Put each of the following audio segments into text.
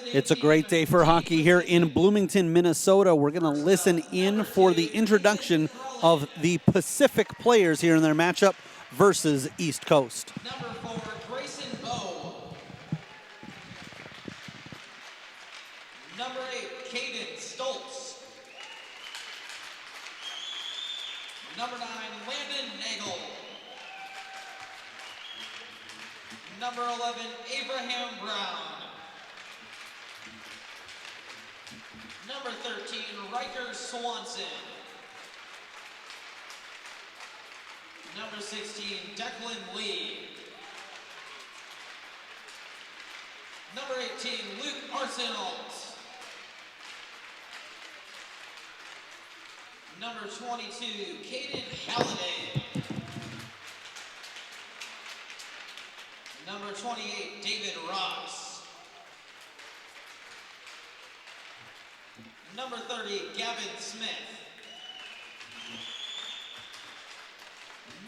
It's a great day for hockey here in Bloomington, Minnesota. We're going to listen in for the introduction of the Pacific players here in their matchup versus East Coast. Number 4, Grayson Bowe. Number 8, Caden Stoltz. Number 9, Landon Nagel. Number 11, Abraham Brown. Number 13, Riker Swanson. Number 16, Declan Lee. Number 18, Luke Arsenault. Number 22, Caden Halliday. Number 28, David Ross. Number 30, Gavin Smith.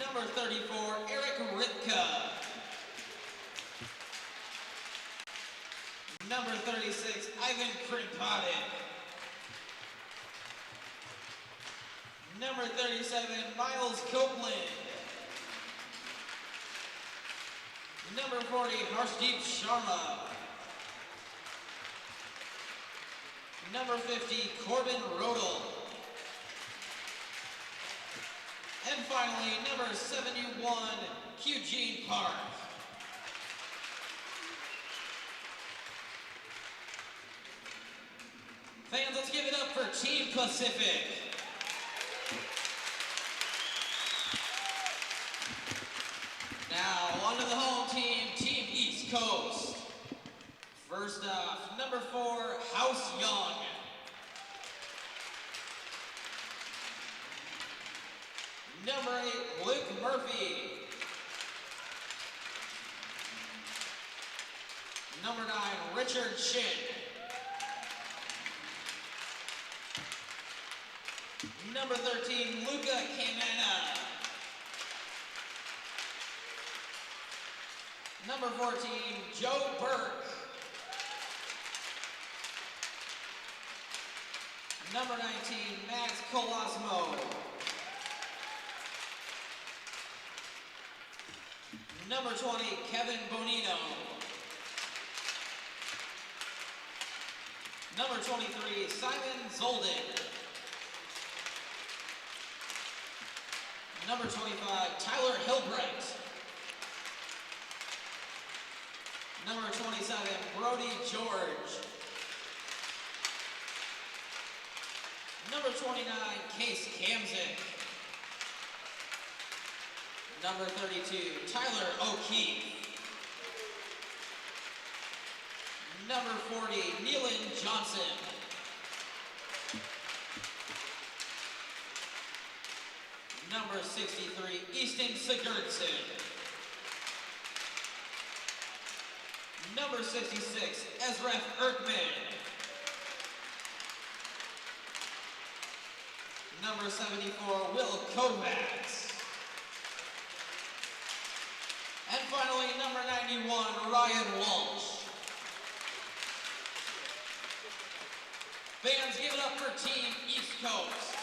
Number 34, Eric Ritka. Number 36, Ivan Krimpaden. Number 37, Miles Copeland. Number 40, Harshdeep Sharma. Number 50, Corbin Rodel. And finally, number 71, Eugene Park. Fans, let's give it up for Team Pacific. Now, on to the home team, Team East Coast. First off, number 4, House Young. Number 8, Luke Murphy. Number 9, Richard Shin. Number 13, Luca Canana. Number 14, Joe Burke. Number 19, Max Colasmo. Number 20, Kevin Bonino. Number 23, Simon Zolden. Number 25, Tyler Hilbright. Number 27, Brody George. Number 29, Case Kamzik. Number 32, Tyler O'Keefe. Number 40, Neelan Johnson. Number 63, Easton Sigurdsson. Number 66, Ezref Erkman. Number 74, Will Kovacs. And finally, number 91, Ryan Walsh. Fans, give it up for Team East Coast.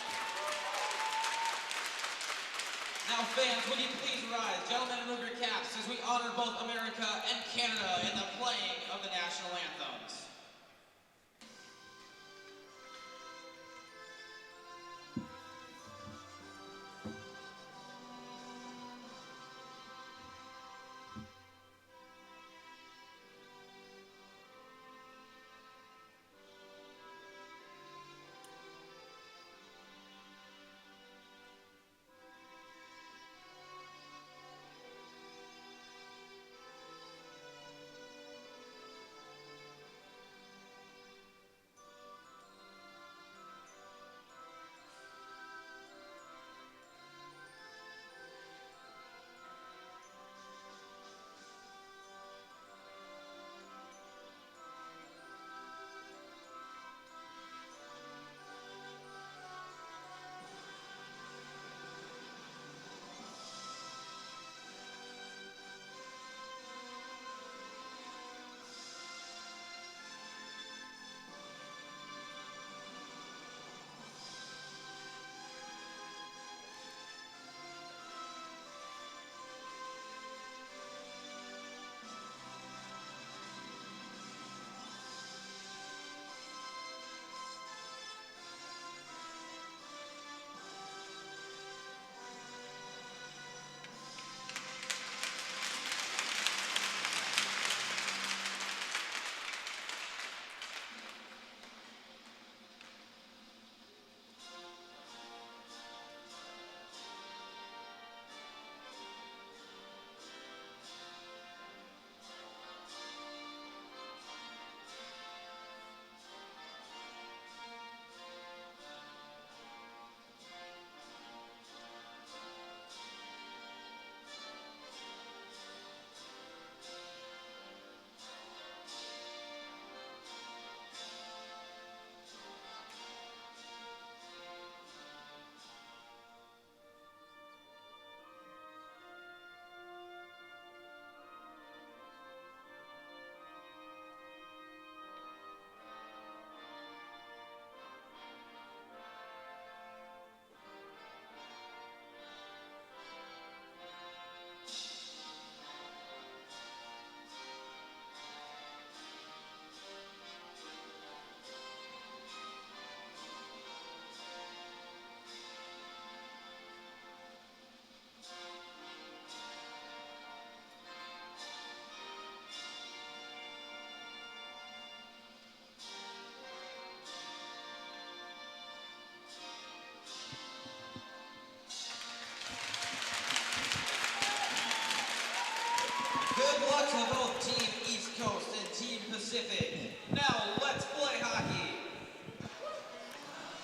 Now fans, would you please rise, gentlemen, and move your caps as we honor both America and Canada in the playing of the national anthems.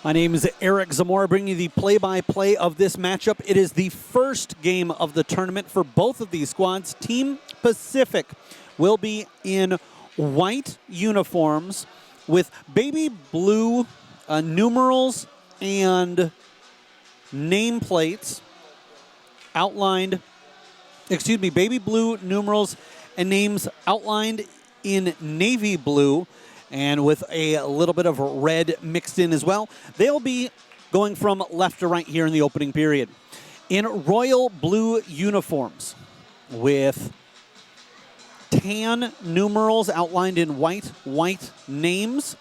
My name is Eric Zamora, bringing you the play-by-play of this matchup. It is the first game of the tournament for both of these squads. Team Pacific will be in white uniforms with baby blue numerals and nameplates outlined, baby blue numerals and names outlined in navy blue, and with a little bit of red mixed in as well. They'll be going from left to right here in the opening period. In royal blue uniforms with tan numerals outlined in white names,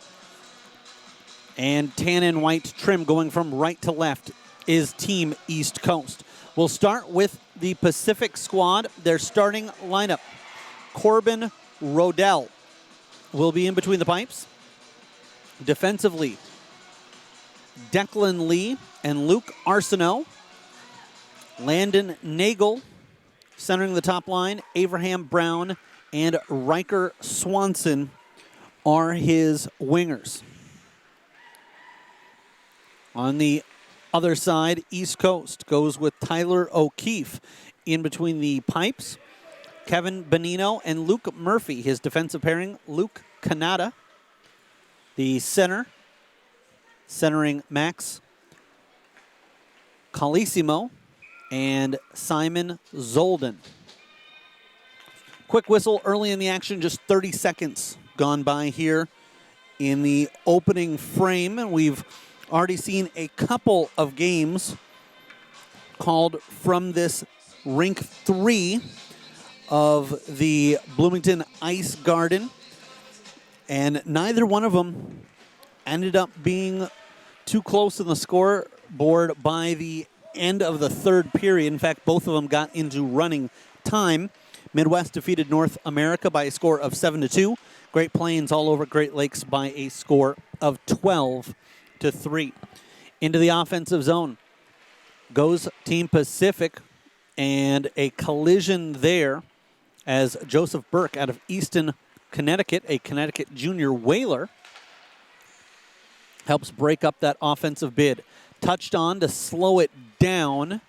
and tan and white trim going from right to left is Team East Coast. We'll start with the Pacific squad. Their starting lineup: Corbin Rodell will be in between the pipes. Defensively, Declan Lee and Luke Arsenault. Landon Nagel centering the top line. Abraham Brown and Riker Swanson are his wingers. On the other side, East Coast goes with Tyler O'Keefe in between the pipes. Kevin Bonino and Luke Murphy, his defensive pairing. Luke Kanata, the center, centering Max Calissimo and Simon Zolden. Quick whistle early in the action, just 30 seconds gone by here in the opening frame, and we've already seen a couple of games called from this Rink 3 of the Bloomington Ice Garden, and neither one of them ended up being too close in the scoreboard by the end of the third period. In fact, both of them got into running time. Midwest defeated North America by a score of 7-2. Great Plains all over Great Lakes by a score of 12-3. Into the offensive zone goes Team Pacific, and a collision there as Joseph Burke out of Easton, Connecticut, a Connecticut junior whaler, helps break up that offensive bid. Touched on to slow it down.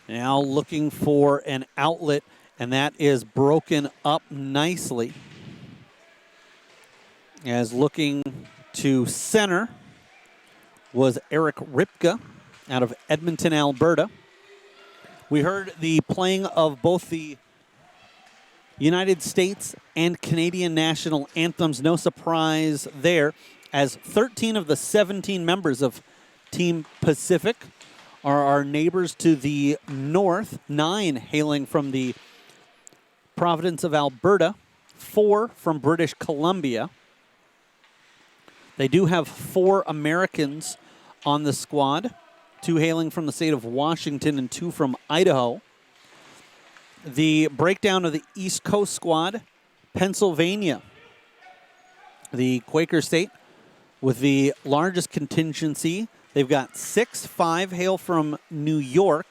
Now looking for an outlet, and that is broken up nicely. As looking to center was Eric Ripka out of Edmonton, Alberta. We heard the playing of both the United States and Canadian national anthems. No surprise there, as 13 of the 17 members of Team Pacific are our neighbors to the north, 9 hailing from the province of Alberta, 4 from British Columbia. They do have 4 Americans on the squad, 2 hailing from the state of Washington and 2 from Idaho. The breakdown of the East Coast squad: Pennsylvania, the Quaker state, with the largest contingency. They've got 6, 5 hail from New York,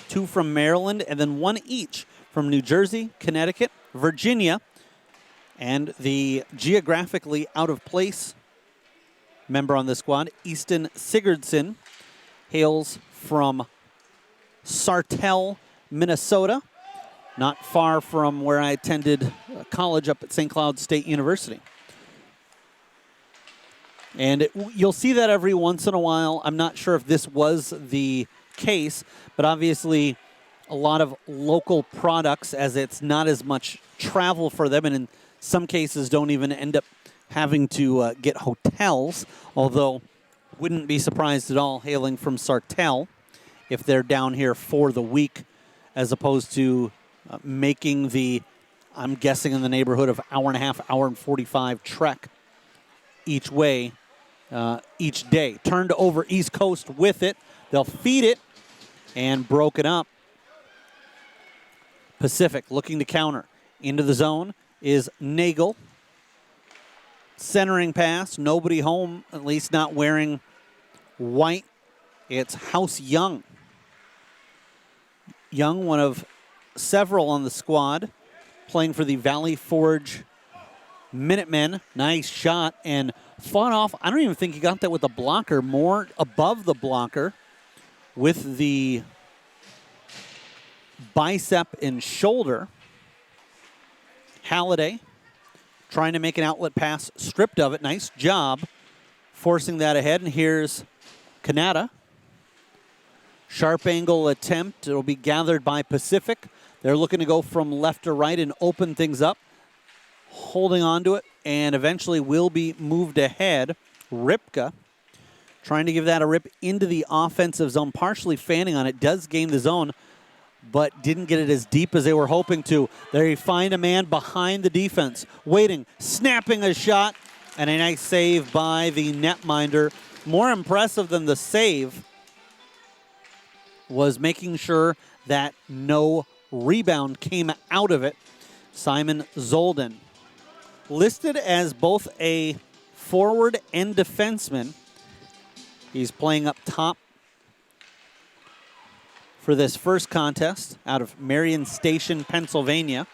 2 from Maryland, and then 1 each from New Jersey, Connecticut, Virginia, and the geographically out of place member on the squad, Easton Sigurdsson, hails from Sartell, Minnesota, not far from where I attended college up at St. Cloud State University. And you'll see that every once in a while. I'm not sure if this was the case, but obviously a lot of local products, as it's not as much travel for them, and in some cases don't even end up having to get hotels, although wouldn't be surprised at all hailing from Sartell if they're down here for the week, as opposed to making the, I'm guessing, in the neighborhood of hour and a half, hour and 45 trek each way, each day. Turned over East Coast with it. They'll feed it and broke it up. Pacific looking to counter. Into the zone is Nagel. Centering pass, nobody home, at least not wearing white. It's House Young. Young, one of several on the squad, playing for the Valley Forge Minutemen, nice shot, and fought off. I don't even think he got that with the blocker, more above the blocker with the bicep and shoulder. Halliday trying to make an outlet pass, stripped of it. Nice job forcing that ahead. And here's Kanata. Sharp angle attempt. It'll be gathered by Pacific. They're looking to go from left to right and open things up. Holding on to it, and eventually will be moved ahead. Ripka trying to give that a rip into the offensive zone, partially fanning on it. Does gain the zone, but didn't get it as deep as they were hoping to. They find a man behind the defense, waiting, snapping a shot, and a nice save by the netminder. More impressive than the save was making sure that no rebound came out of it. Simon Zolden, listed as both a forward and defenseman. He's playing up top for this first contest out of Marion Station, Pennsylvania.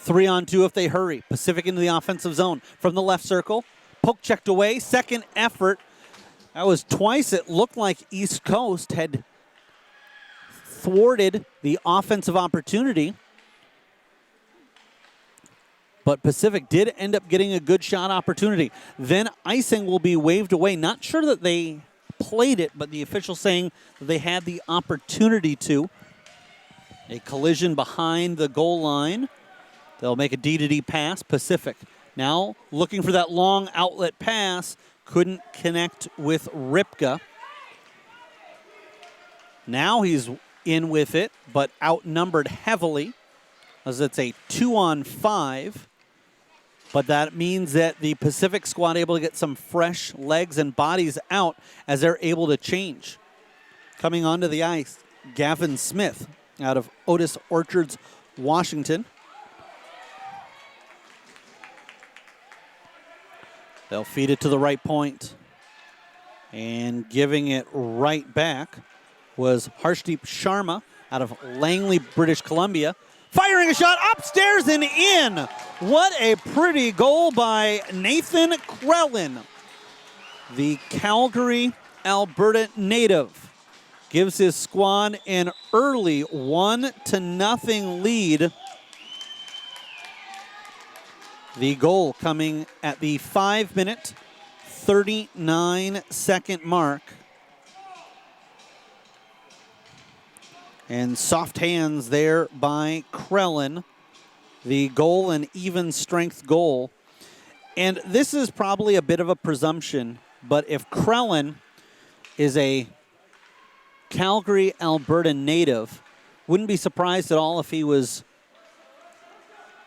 3-on-2 if they hurry. Pacific into the offensive zone from the left circle. Poke checked away. Second effort. That was twice. It looked like East Coast had thwarted the offensive opportunity. But Pacific did end up getting a good shot opportunity. Then icing will be waved away. Not sure that they played it, but the official saying that they had the opportunity to. A collision behind the goal line. They'll make a D-to-D pass. Pacific now looking for that long outlet pass. Couldn't connect with Ripka. Now he's in with it, but outnumbered heavily, as it's a 2-on-5. But that means that the Pacific squad able to get some fresh legs and bodies out as they're able to change. Coming onto the ice, Gavin Smith out of Otis Orchards, Washington. They'll feed it to the right point. And giving it right back was Harshdeep Sharma out of Langley, British Columbia. Firing a shot upstairs and in. What a pretty goal by Nathan Krellin. The Calgary, Alberta native gives his squad an early 1-0 lead. The goal coming at the 5-minute, 39-second mark. And soft hands there by Krellin. The goal, an even strength goal. And this is probably a bit of a presumption, but if Krellin is a Calgary, Alberta native, wouldn't be surprised at all if he was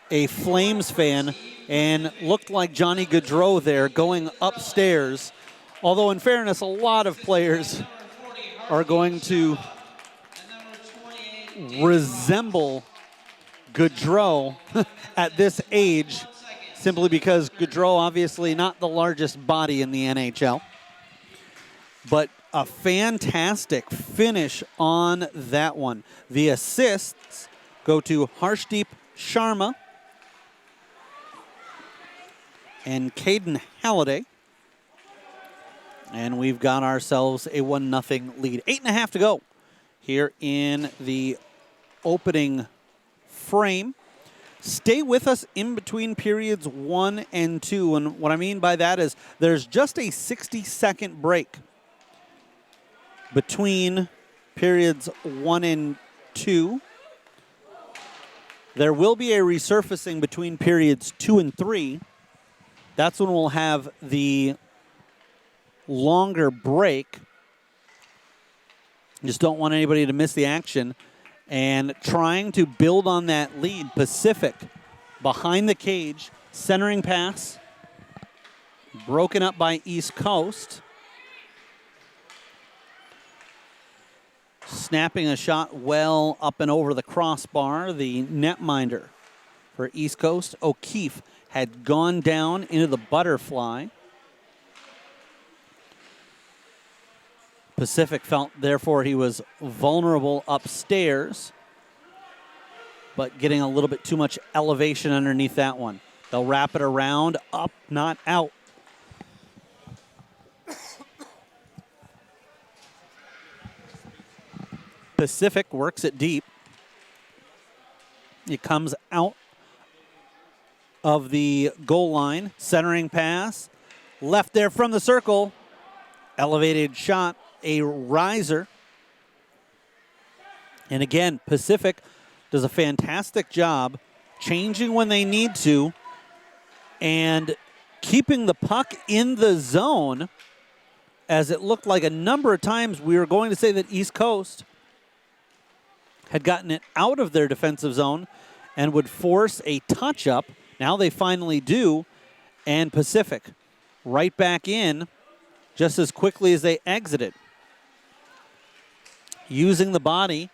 a Flames fan and looked like Johnny Gaudreau there going upstairs. Although in fairness, a lot of players are going to resemble Gaudreau at this age, simply because Gaudreau obviously not the largest body in the NHL. But a fantastic finish on that one. The assists go to Harshdeep Sharma and Caden Halliday. And we've got ourselves a 1-0 lead. 8.5 to go here in the opening frame. Stay with us in between periods 1 and 2. And what I mean by that is there's just a 60-second break between periods 1 and 2. There will be a resurfacing between periods 2 and 3. That's when we'll have the longer break. Just don't want anybody to miss the action. And trying to build on that lead, Pacific behind the cage, centering pass, broken up by East Coast. Snapping a shot well up and over the crossbar, the netminder for East Coast, O'Keefe, had gone down into the butterfly. Pacific felt, therefore, he was vulnerable upstairs, but getting a little bit too much elevation underneath that one. They'll wrap it around, up, not out. Pacific works it deep. It comes out of the goal line. Centering pass. Left there from the circle. Elevated shot. A riser. And again, Pacific does a fantastic job changing when they need to and keeping the puck in the zone, as it looked like a number of times we were going to say that East Coast had gotten it out of their defensive zone and would force a touch-up. Now they finally do, and Pacific right back in just as quickly as they exited. Using the body,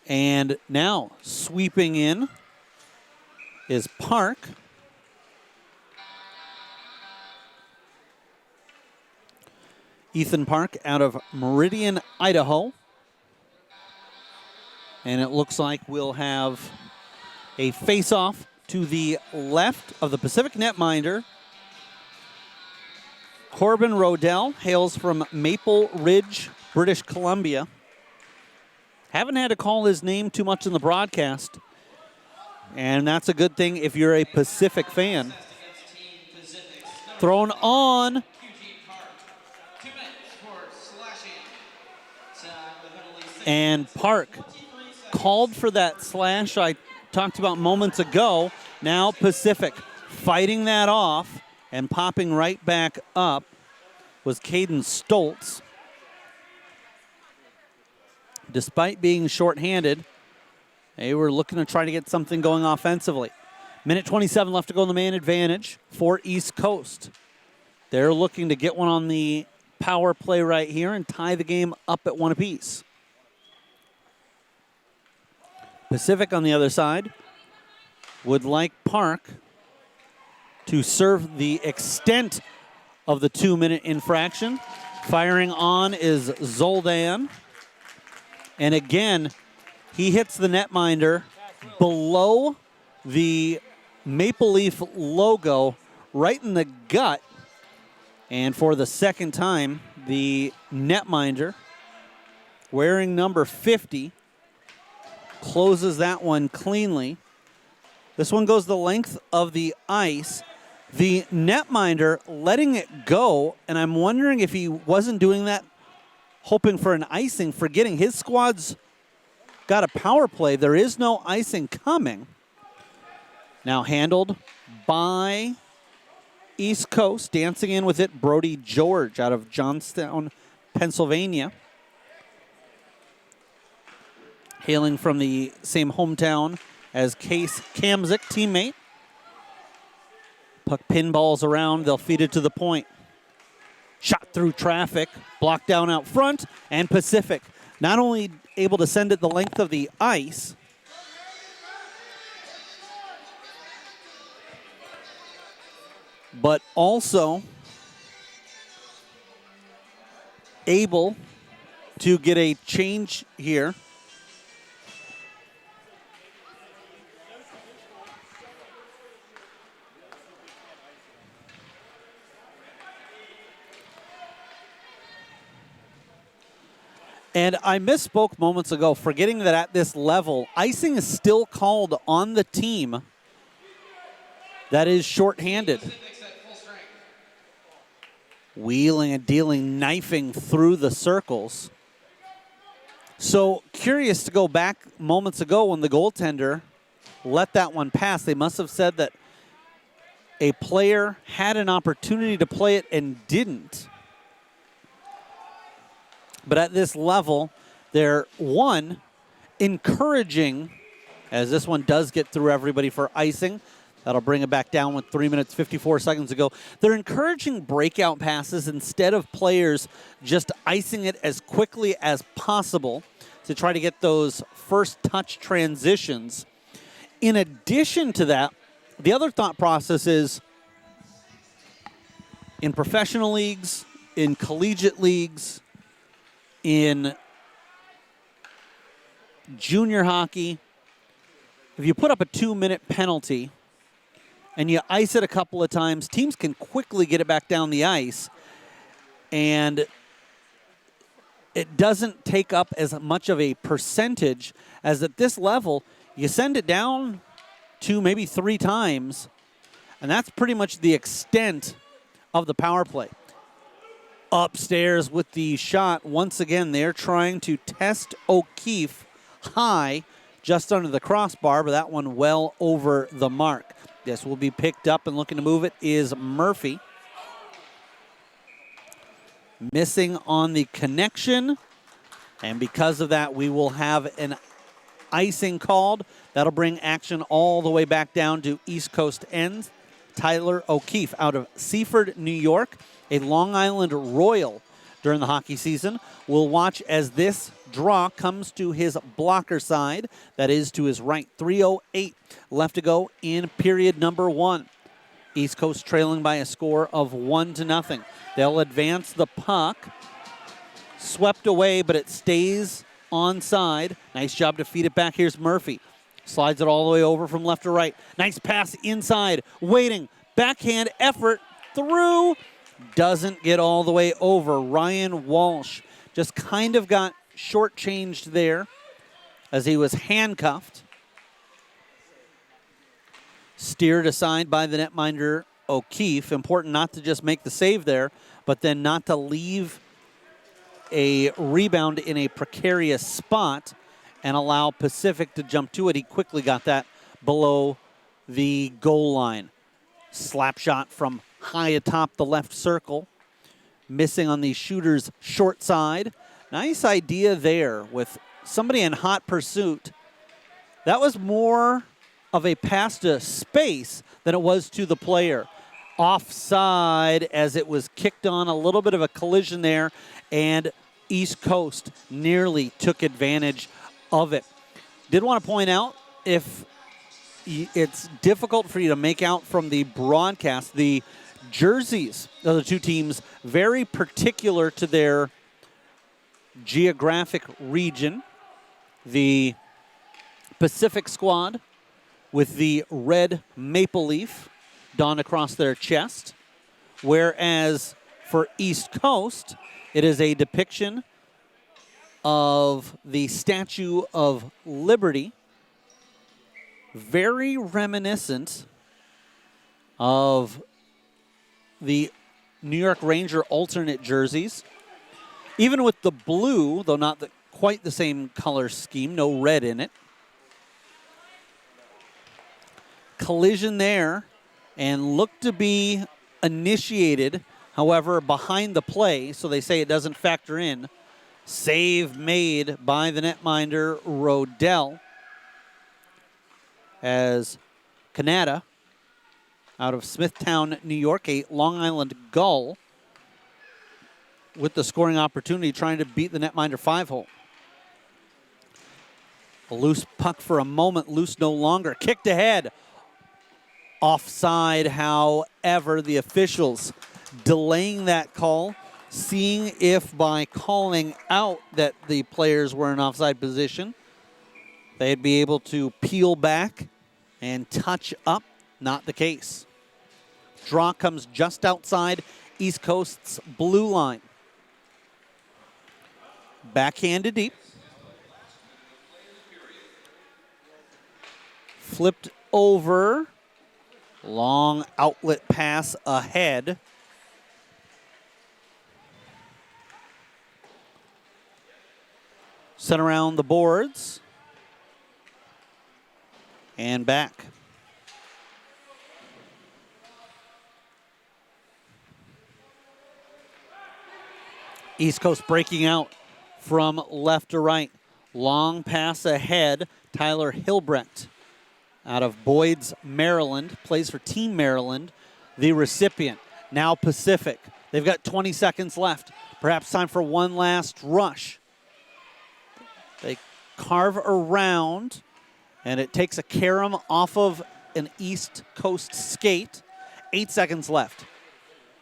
and now sweeping in is Park. Ethan Park out of Meridian, Idaho. And it looks like we'll have a face-off to the left of the Pacific netminder. Corbin Rodell hails from Maple Ridge, British Columbia. Haven't had to call his name too much in the broadcast, and that's a good thing if you're a Pacific fan. Thrown on. And Park called for that slash I talked about moments ago. Now Pacific fighting that off and popping right back up was Caden Stoltz. Despite being shorthanded, they were looking to try to get something going offensively. Minute 27 left to go in the man advantage for East Coast. They're looking to get one on the power play right here and tie the game up at one apiece. Pacific on the other side would like Park to serve the extent of the 2-minute infraction. Firing on is Zoldan. And again, he hits the netminder below the Maple Leaf logo, right in the gut. And for the second time, the netminder, wearing number 50, closes that one cleanly. This one goes the length of the ice. The netminder letting it go, and I'm wondering if he wasn't doing that hoping for an icing, forgetting his squad's got a power play. There is no icing coming. Now handled by East Coast. Dancing in with it, Brody George out of Johnstown, Pennsylvania. Hailing from the same hometown as Case Kamzik, teammate. Puck pinballs around. They'll feed it to the point. Shot through traffic, blocked down out front, and Pacific not only able to send it the length of the ice, but also able to get a change here. And I misspoke moments ago, forgetting that at this level, icing is still called on the team that is shorthanded. Wheeling and dealing, knifing through the circles. So curious to go back moments ago when the goaltender let that one pass. They must have said that a player had an opportunity to play it and didn't. But at this level, they're, one, encouraging, as this one does get through everybody for icing. That'll bring it back down with 3 minutes, 54 seconds to go. They're encouraging breakout passes instead of players just icing it as quickly as possible to try to get those first touch transitions. In addition to that, the other thought process is in professional leagues, in collegiate leagues, in junior hockey, if you put up a 2-minute penalty and you ice it a couple of times, teams can quickly get it back down the ice, and it doesn't take up as much of a percentage as at this level. You send it down 2, maybe 3 times, and that's pretty much the extent of the power play. Upstairs with the shot, once again, they're trying to test O'Keefe high, just under the crossbar, but that one well over the mark. This will be picked up, and looking to move it is Murphy. Missing on the connection, and because of that, we will have an icing called. That'll bring action all the way back down to East Coast ends. Tyler O'Keefe out of Seaford, New York, a Long Island Royal during the hockey season, will watch as this draw comes to his blocker side. That is to his right. 3:08 left to go in period number 1. East Coast trailing by a score of 1-0. They'll advance the puck. Swept away, but it stays onside. Nice job to feed it back. Here's Murphy. Slides it all the way over from left to right. Nice pass inside. Waiting. Backhand effort through. Doesn't get all the way over. Ryan Walsh just kind of got shortchanged there as he was handcuffed. Steered aside by the netminder O'Keefe. Important not to just make the save there, but then not to leave a rebound in a precarious spot and allow Pacific to jump to it. He quickly got that below the goal line. Slap shot from high atop the left circle. Missing on the shooter's short side. Nice idea there with somebody in hot pursuit. That was more of a pass to space than it was to the player. Offside as it was kicked on. A little bit of a collision there, and East Coast nearly took advantage of it. Did want to point out, if it's difficult for you to make out from the broadcast, the jerseys of the two teams very particular to their geographic region. The Pacific squad with the red maple leaf donned across their chest, whereas for East Coast, it is a depiction of the Statue of Liberty, very reminiscent of the New York Ranger alternate jerseys. Even with the blue, though not quite the same color scheme, no red in it. Collision there, and looked to be initiated, however, behind the play, so they say it doesn't factor in. Save made by the netminder Rodell as Canada out of Smithtown, New York, a Long Island Gull, with the scoring opportunity, trying to beat the netminder 5-hole. A loose puck for a moment, loose no longer. Kicked ahead. Offside, however, the officials delaying that call, seeing if by calling out that the players were in offside position, they'd be able to peel back and touch up. Not the case. Draw comes just outside East Coast's blue line. Backhanded deep. Flipped over. Long outlet pass ahead. Sent around the boards. And back. East Coast breaking out from left to right. Long pass ahead. Tyler Hilbrecht out of Boyd's, Maryland, plays for Team Maryland. The recipient, now Pacific. They've got 20 seconds left. Perhaps time for one last rush. They carve around, and it takes a carom off of an East Coast skate. 8 seconds left.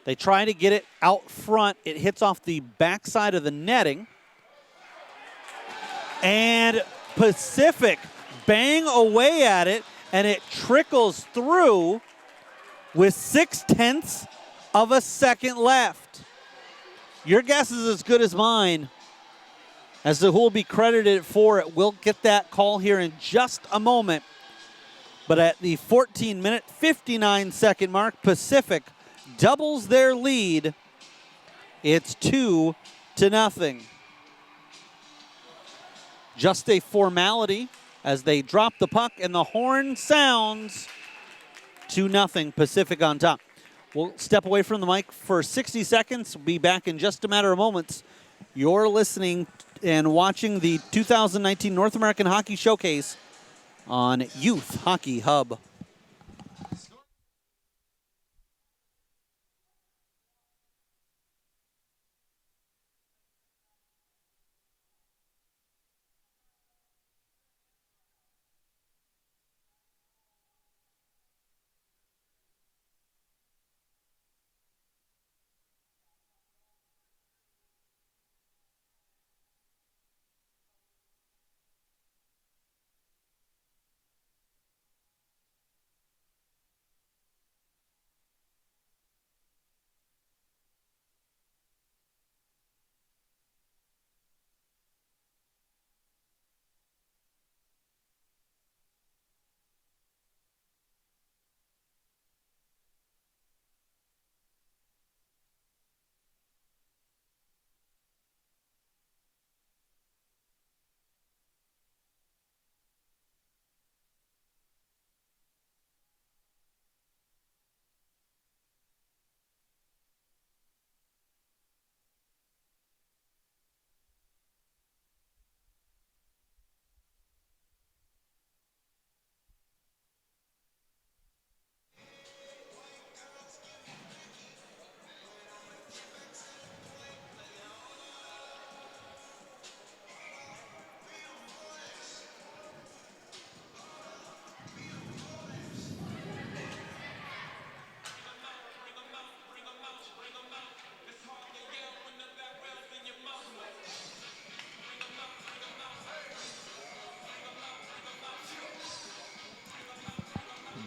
They try to get it out front. It hits off the backside of the netting. And Pacific bang away at it, and it trickles through with 0.6 of a second left. Your guess is as good as mine as to who will be credited for it. We'll get that call here in just a moment. But at the 14-minute, 59-second mark, Pacific doubles their lead. It's 2-0. Just a formality as they drop the puck, and the horn sounds. 2-0 Pacific on top. We'll step away from the mic for 60 seconds. We'll be back in just a matter of moments. You're listening and watching the 2019 North American Hockey Showcase on Youth Hockey Hub.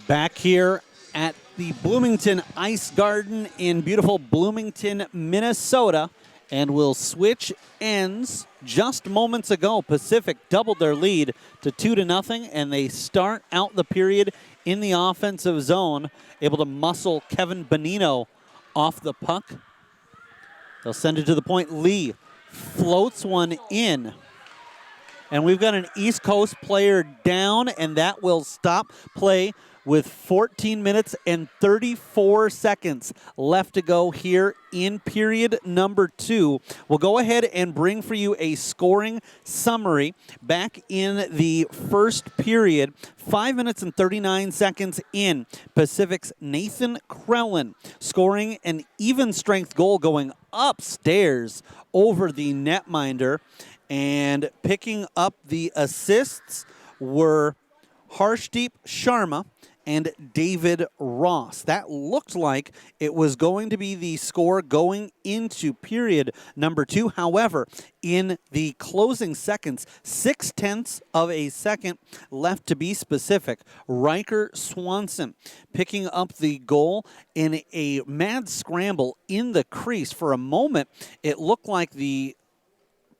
Back here at the Bloomington Ice Garden in beautiful Bloomington, Minnesota. And we'll switch ends. Just moments ago, Pacific doubled their lead to 2-0, and they start out the period in the offensive zone, able to muscle Kevin Bonino off the puck. They'll send it to the point. Lee floats one in. And we've got an East Coast player down, and that will stop play with 14 minutes and 34 seconds left to go here in period number 2. We'll go ahead and bring for you a scoring summary back in the first period. 5 minutes and 39 seconds in. Pacific's Nathan Krellin scoring an even strength goal going upstairs over the netminder. And picking up the assists were Harshdeep Sharma and David Ross. That looked like it was going to be the score going into period number 2. However, in the closing seconds, 0.6 of a second left to be specific, Riker Swanson picking up the goal in a mad scramble in the crease. For a moment, it looked like the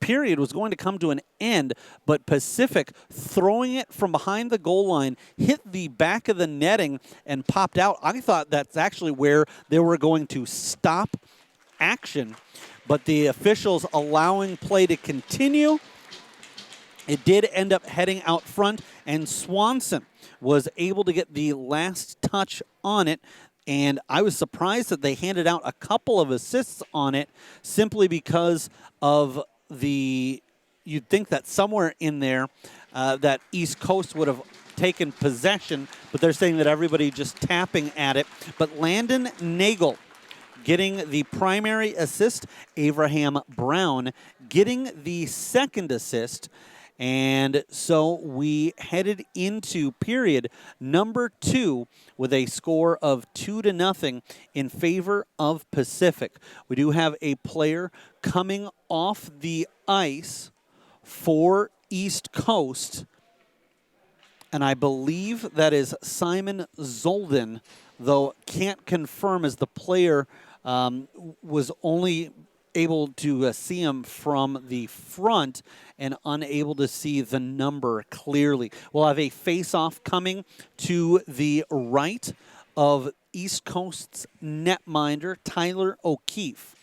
period was going to come to an end, but Pacific, throwing it from behind the goal line, hit the back of the netting and popped out. I thought that's actually where they were going to stop action, but the officials allowing play to continue. It did end up heading out front, and Swanson was able to get the last touch on it. And I was surprised that they handed out a couple of assists on it simply because of you'd think that somewhere in there that East Coast would have taken possession, but they're saying that everybody just tapping at it. But Landon Nagel getting the primary assist, Abraham Brown getting the second assist. And so we headed into period number 2 with a score of 2-0 in favor of Pacific. We do have a player coming off the ice for East Coast, and I believe that is Simon Zolden though can't confirm as the player was only able to see him from the front and unable to see the number clearly. We'll have a face-off coming to the right of East Coast's netminder, Tyler O'Keefe.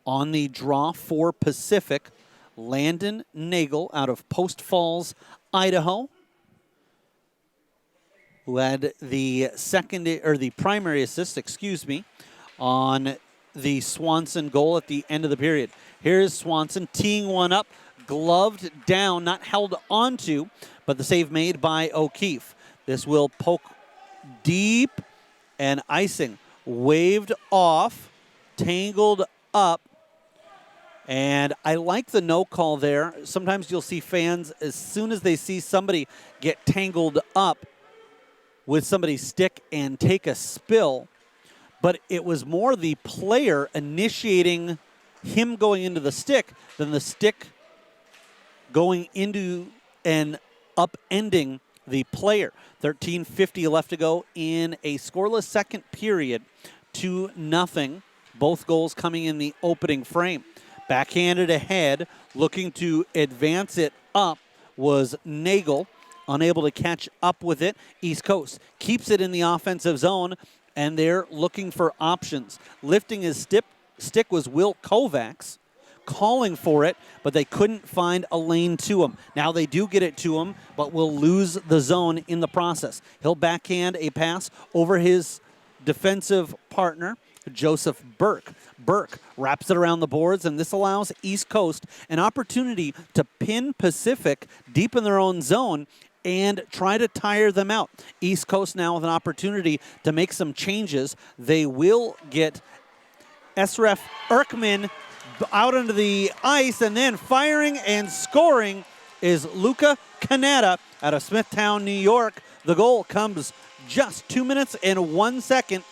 On the draw for Pacific, Landon Nagel out of Post Falls, Idaho, who had the primary assist, on the Swanson goal at the end of the period. Here's Swanson teeing one up, gloved down, not held onto, but the save made by O'Keefe. This will poke deep, and icing waved off, tangled up. And I like the no call there. Sometimes you'll see fans, as soon as they see somebody get tangled up with somebody's stick and take a spill, but it was more the player initiating him going into the stick than the stick going into and upending the player. 13:50 left to go in a scoreless second period, 2-0. Both goals coming in the opening frame. Backhanded ahead, looking to advance it up was Nagel, unable to catch up with it. East Coast keeps it in the offensive zone, and they're looking for options. Lifting his stick was Will Kovacs, calling for it, but they couldn't find a lane to him. Now they do get it to him, but will lose the zone in the process. He'll backhand a pass over his defensive partner, Joseph Burke. Burke wraps it around the boards, and this allows East Coast an opportunity to pin Pacific deep in their own zone and try to tire them out. East Coast now with an opportunity to make some changes. They will get Esref Erkman out onto the ice, and then firing and scoring is Luca Canada out of Smithtown, New York. The goal comes just 2 minutes and 1 second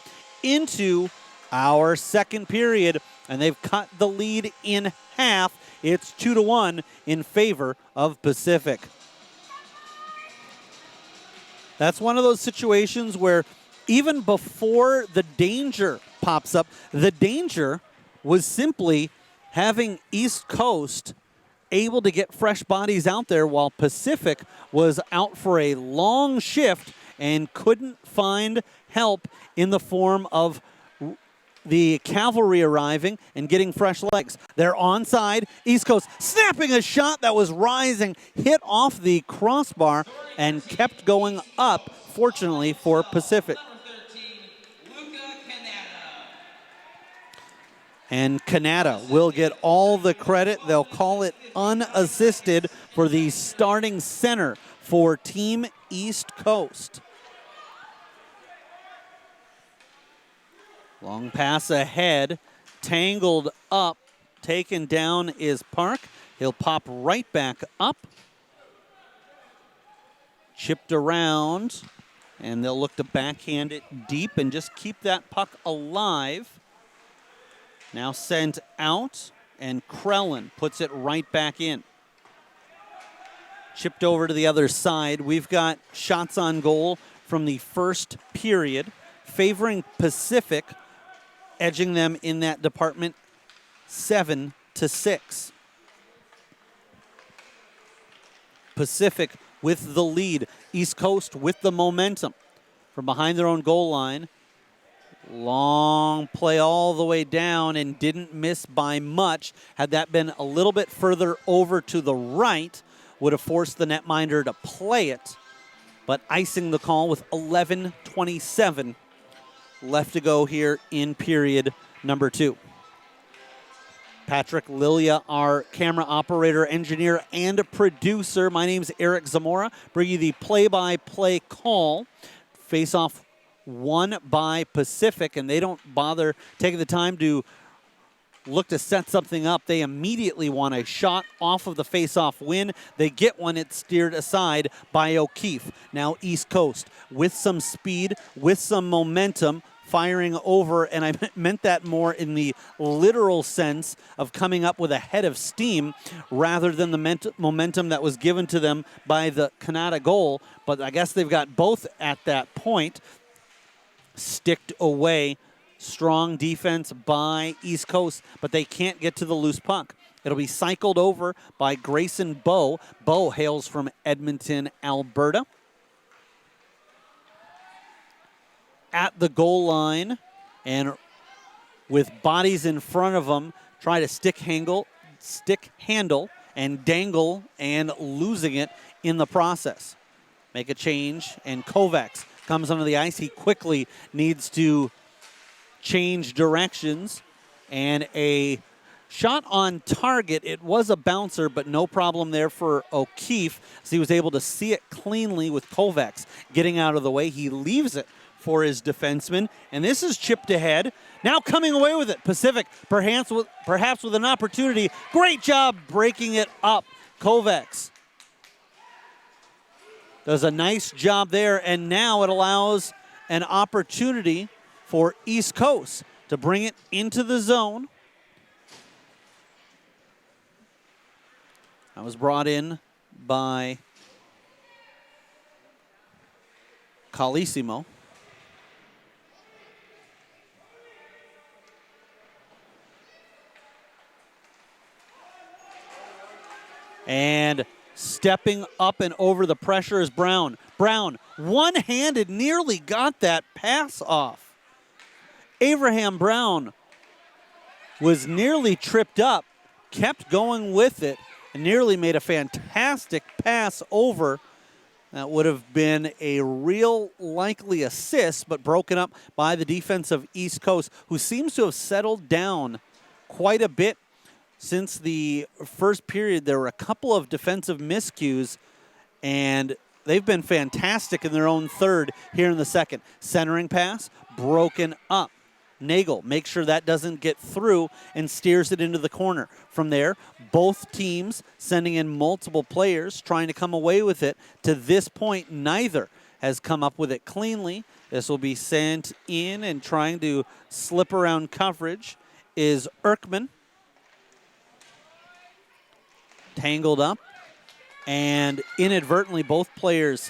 into our second period, and they've cut the lead in half. It's 2-1 in favor of Pacific. That's one of those situations where even before the danger pops up, the danger was simply having East Coast able to get fresh bodies out there while Pacific was out for a long shift and couldn't find help in the form of the cavalry arriving and getting fresh legs. They're onside. East Coast snapping a shot that was rising, hit off the crossbar, and kept going up, fortunately for Pacific. And Canada will get all the credit. They'll call it unassisted for the starting center for Team East Coast. Long pass ahead, tangled up, taken down is Park. He'll pop right back up. Chipped around, and they'll look to backhand it deep and just keep that puck alive. Now sent out, and Krellin puts it right back in. Chipped over to the other side. We've got shots on goal from the first period, favoring Pacific, edging them in that department 7-6. Pacific with the lead. East Coast with the momentum. From behind their own goal line. Long play all the way down and didn't miss by much. Had that been a little bit further over to the right, would have forced the netminder to play it. But icing the call with 11:27 left to go here in period number 2. Patrick Lilia, our camera operator, engineer, and producer. My name's Eric Zamora. Bring you the play-by-play call. Face-off won by Pacific, and they don't bother taking the time to look to set something up. They immediately want a shot off of the face-off win. They get one. It's steered aside by O'Keefe. Now East Coast with some speed, with some momentum, firing over, and I meant that more in the literal sense of coming up with a head of steam rather than the momentum that was given to them by the Canada goal. But I guess they've got both at that point. sticked away. Strong defense by East Coast, but they can't get to the loose puck. It'll be cycled over by Grayson Bowe. Bowe hails from Edmonton, Alberta. At the goal line, and with bodies in front of him, try to stick handle, and dangle, and losing it in the process. Make a change, and Kovacs comes onto the ice. He quickly needs to change directions, and a shot on target. It was a bouncer, but no problem there for O'Keefe, as he was able to see it cleanly with Kovacs getting out of the way. He leaves it for his defenseman, and this is chipped ahead. Now coming away with it, Pacific, perhaps with an opportunity. Great job breaking it up. Kovacs does a nice job there, and now it allows an opportunity for East Coast to bring it into the zone. That was brought in by Calissimo. And stepping up and over the pressure is Brown. Brown, one-handed, nearly got that pass off. Abraham Brown was nearly tripped up, kept going with it, and nearly made a fantastic pass over. That would have been a real likely assist, but broken up by the defense of East Coast, who seems to have settled down quite a bit since the first period. There were a couple of defensive miscues, and they've been fantastic in their own third here in the second. Centering pass, broken up. Nagel makes sure that doesn't get through and steers it into the corner. From there, both teams sending in multiple players, trying to come away with it. To this point, neither has come up with it cleanly. This will be sent in, and trying to slip around coverage is Erkman. Tangled up, and inadvertently both players'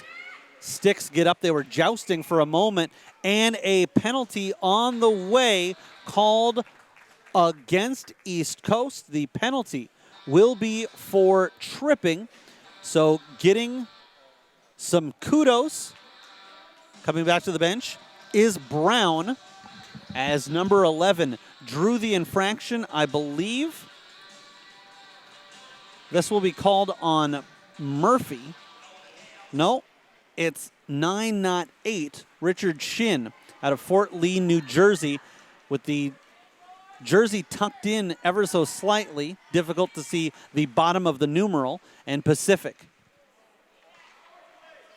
sticks get up. They were jousting for a moment, and a penalty on the way called against East Coast. The penalty will be for tripping, so getting some kudos coming back to the bench is Brown, as number 11 drew the infraction, I believe. This will be called on Murphy. No, it's 9, not 8. Richard Shin out of Fort Lee, New Jersey, with the jersey tucked in ever so slightly. Difficult to see the bottom of the numeral. And Pacific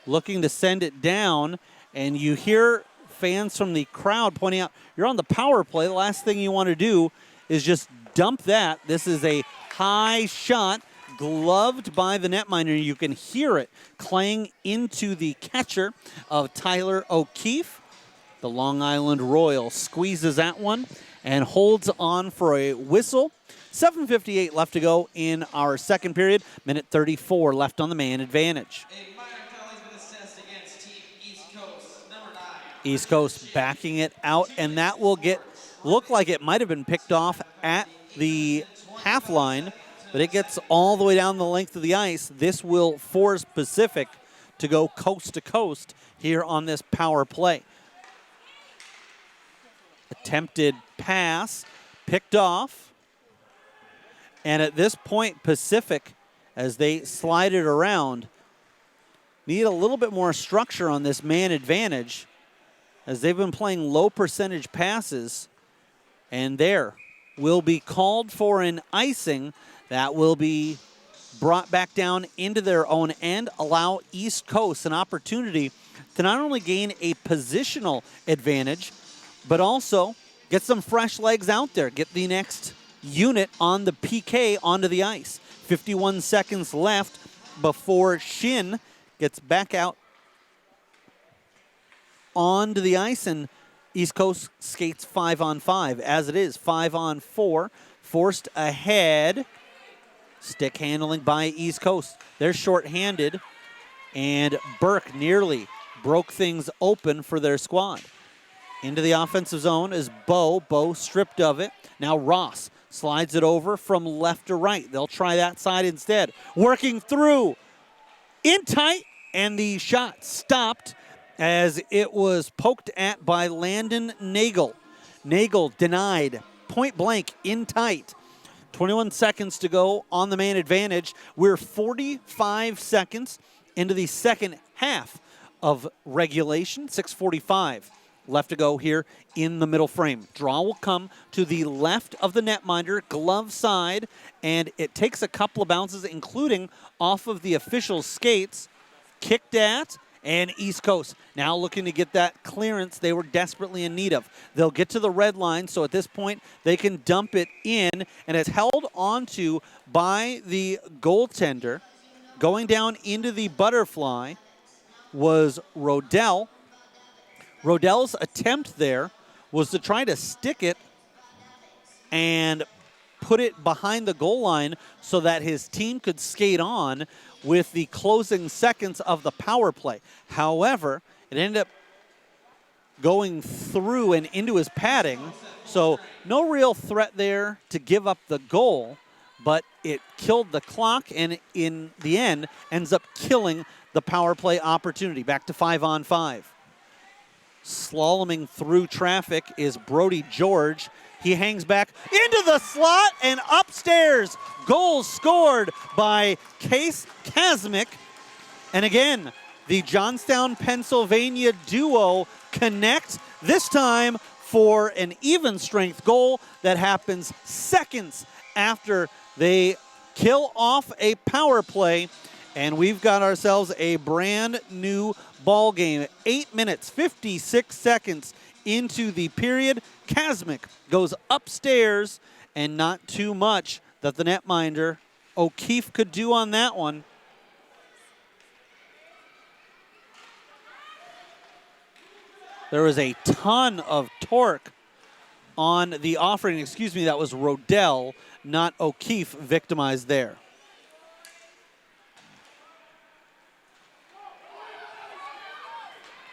looking to send it down, and you hear fans from the crowd pointing out, you're on the power play. The last thing you want to do is just dump that. This is a high shot, gloved by the netminder. You can hear it clang into the catcher of Tyler O'Keefe. The Long Island Royal squeezes that one and holds on for a whistle. 7:58 left to go in our second period. Minute 34 left on the man advantage. A minor foul has been assessed against Team East Coast, number 9. East Coast backing it out, and that will look like it might have been picked off at the half line, but it gets all the way down the length of the ice. This will force Pacific to go coast to coast here on this power play. Attempted pass, picked off. And at this point, Pacific, as they slide it around, need a little bit more structure on this man advantage, as they've been playing low percentage passes. And there will be called for an icing. That will be brought back down into their own end, allow East Coast an opportunity to not only gain a positional advantage, but also get some fresh legs out there, get the next unit on the PK onto the ice. 51 seconds left before Shin gets back out onto the ice, and East Coast skates 5-on-5. As it is, 5-on-4, forced ahead. Stick handling by East Coast. They're shorthanded, and Burke nearly broke things open for their squad. Into the offensive zone is Bo. Bo stripped of it. Now Ross slides it over from left to right. They'll try that side instead. Working through. In tight, and the shot stopped as it was poked at by Landon Nagel. Nagel denied, point blank, in tight. 21 seconds to go on the man advantage. We're 45 seconds into the second half of regulation, 6:45 left to go here in the middle frame. Draw will come to the left of the netminder, glove side, and it takes a couple of bounces, including off of the official's skates. Kicked at, and East Coast now looking to get that clearance they were desperately in need of. They'll get to the red line, so at this point they can dump it in, and it's held onto by the goaltender. Going down into the butterfly was Rodell. Rodell's attempt there was to try to stick it and put it behind the goal line so that his team could skate on with the closing seconds of the power play. However, it ended up going through and into his padding, so no real threat there to give up the goal, but it killed the clock and in the end ends up killing the power play opportunity. Back to 5-on-5. Slaloming through traffic is Brody George. He hangs back into the slot and upstairs. Goal scored by Case Kazmic. And again, the Johnstown, Pennsylvania duo connect, this time for an even strength goal that happens seconds after they kill off a power play. And we've got ourselves a brand new ball game. 8 minutes, 56 seconds into the period. Kazmic goes upstairs, and not too much that the netminder O'Keefe could do on that one. There was a ton of torque on the offering. Excuse me, that was Rodell, not O'Keefe, victimized there.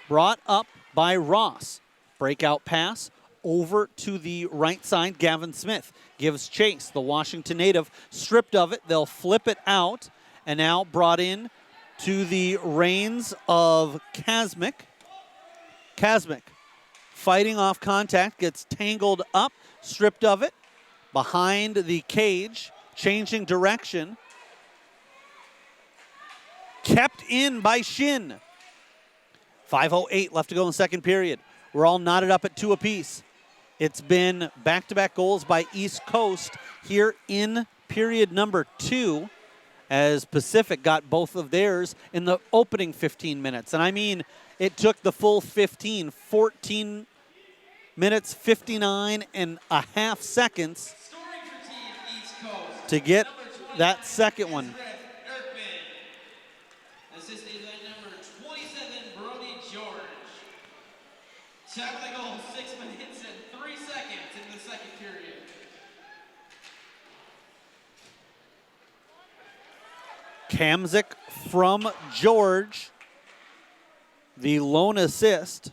Brought up by Ross. Breakout pass over to the right side. Gavin Smith gives chase. The Washington native stripped of it. They'll flip it out. And now brought in to the reins of Kazmic. Kazmic fighting off contact. Gets tangled up. Stripped of it. Behind the cage. Changing direction. Kept in by Shin. 5:08 left to go in the second period. We're all knotted up at 2 apiece. It's been back-to-back goals by East Coast here in period number 2 as Pacific got both of theirs in the opening 15 minutes. And I mean, it took the full 14 minutes, 59 and a half seconds to get that second one. Tackling goal, 6 minutes and 3 seconds in the second period. Kamzik from George, the lone assist.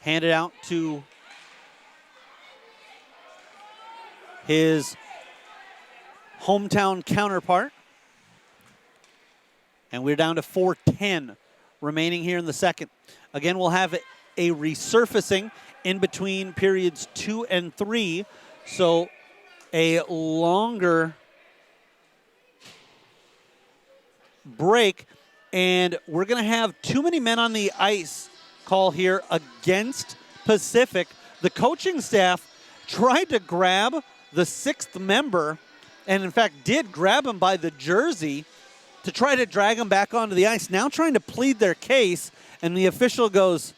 Handed out to his hometown counterpart. And we're down to 4:10 remaining here in the second. Again, we'll have a resurfacing in between periods 2 and 3, so a longer break, and we're going to have too many men on the ice call here against Pacific. The coaching staff tried to grab the 6th member, and in fact did grab him by the jersey to try to drag him back onto the ice, now trying to plead their case. And the official goes,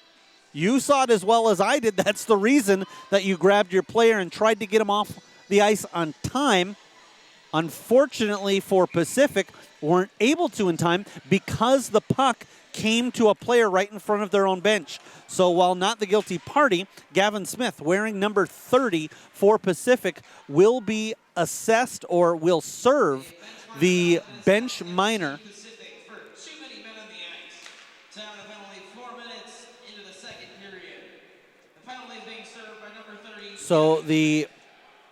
you saw it as well as I did. That's the reason that you grabbed your player and tried to get him off the ice on time. Unfortunately for Pacific, weren't able to in time because the puck came to a player right in front of their own bench. So while not the guilty party, Gavin Smith, wearing number 30 for Pacific, will be assessed or will serve the bench minor. Down to penalty 4 minutes into the second So the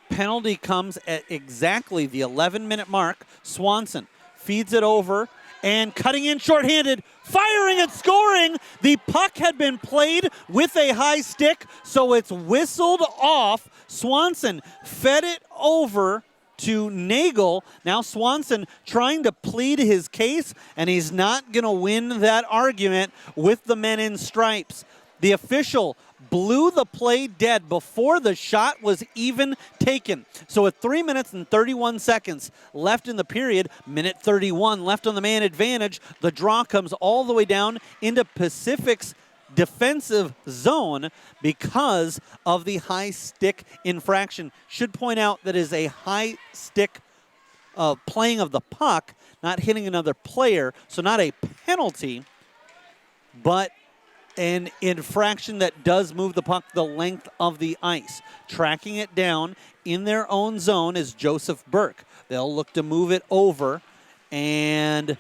penalty comes at exactly the 11-minute mark. Swanson feeds it over and cutting in shorthanded, firing and scoring. The puck had been played with a high stick, so it's whistled off. Swanson fed it over to Nagel. Now Swanson trying to plead his case, and he's not going to win that argument with the men in stripes. The official blew the play dead before the shot was even taken. So with 3 minutes and 31 seconds left in the period, minute 31 left on the man advantage, the draw comes all the way down into Pacific's defensive zone because of the high stick infraction. Should point out that is a high stick playing of the puck, not hitting another player, so not a penalty, but an infraction that does move the puck the length of the ice. Tracking it down in their own zone is Joseph Burke. They'll look to move it over, and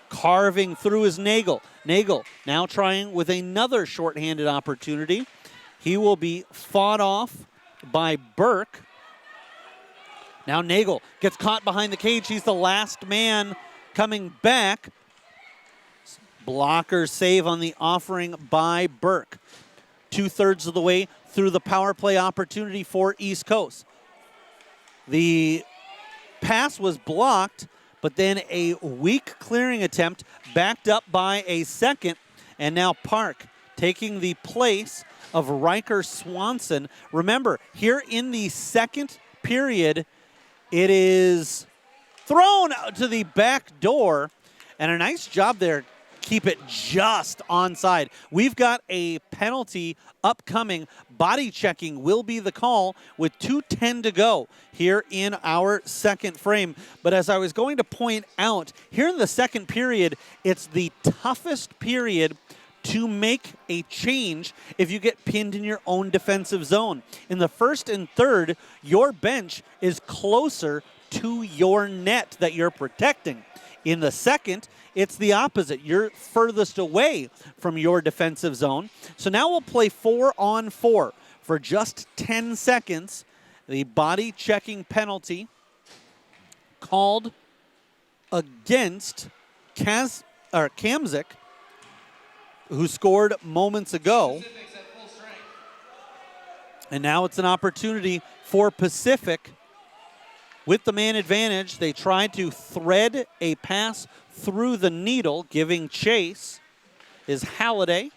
carving through is Nagel. Nagel now trying with another shorthanded opportunity. He will be fought off by Burke. Now Nagel gets caught behind the cage. He's the last man coming back. Blocker save on the offering by Burke. 2/3 of the way through the power play opportunity for East Coast. The pass was blocked, but then a weak clearing attempt backed up by a second, and now Park taking the place of Riker Swanson. Remember, here in the second period, it is thrown to the back door, and a nice job there. Keep it just onside. We've got a penalty upcoming. Body checking will be the call with 2:10 to go here in our second frame. But as I was going to point out, here in the second period, it's the toughest period to make a change if you get pinned in your own defensive zone. In the first and third, your bench is closer to your net that you're protecting. In the second, it's the opposite. You're furthest away from your defensive zone. So now we'll play 4-on-4 for just 10 seconds. The body checking penalty called against Kamzik, who scored moments ago. And now it's an opportunity for Pacific. With the man advantage, they tried to thread a pass through the needle. Giving chase is Halliday.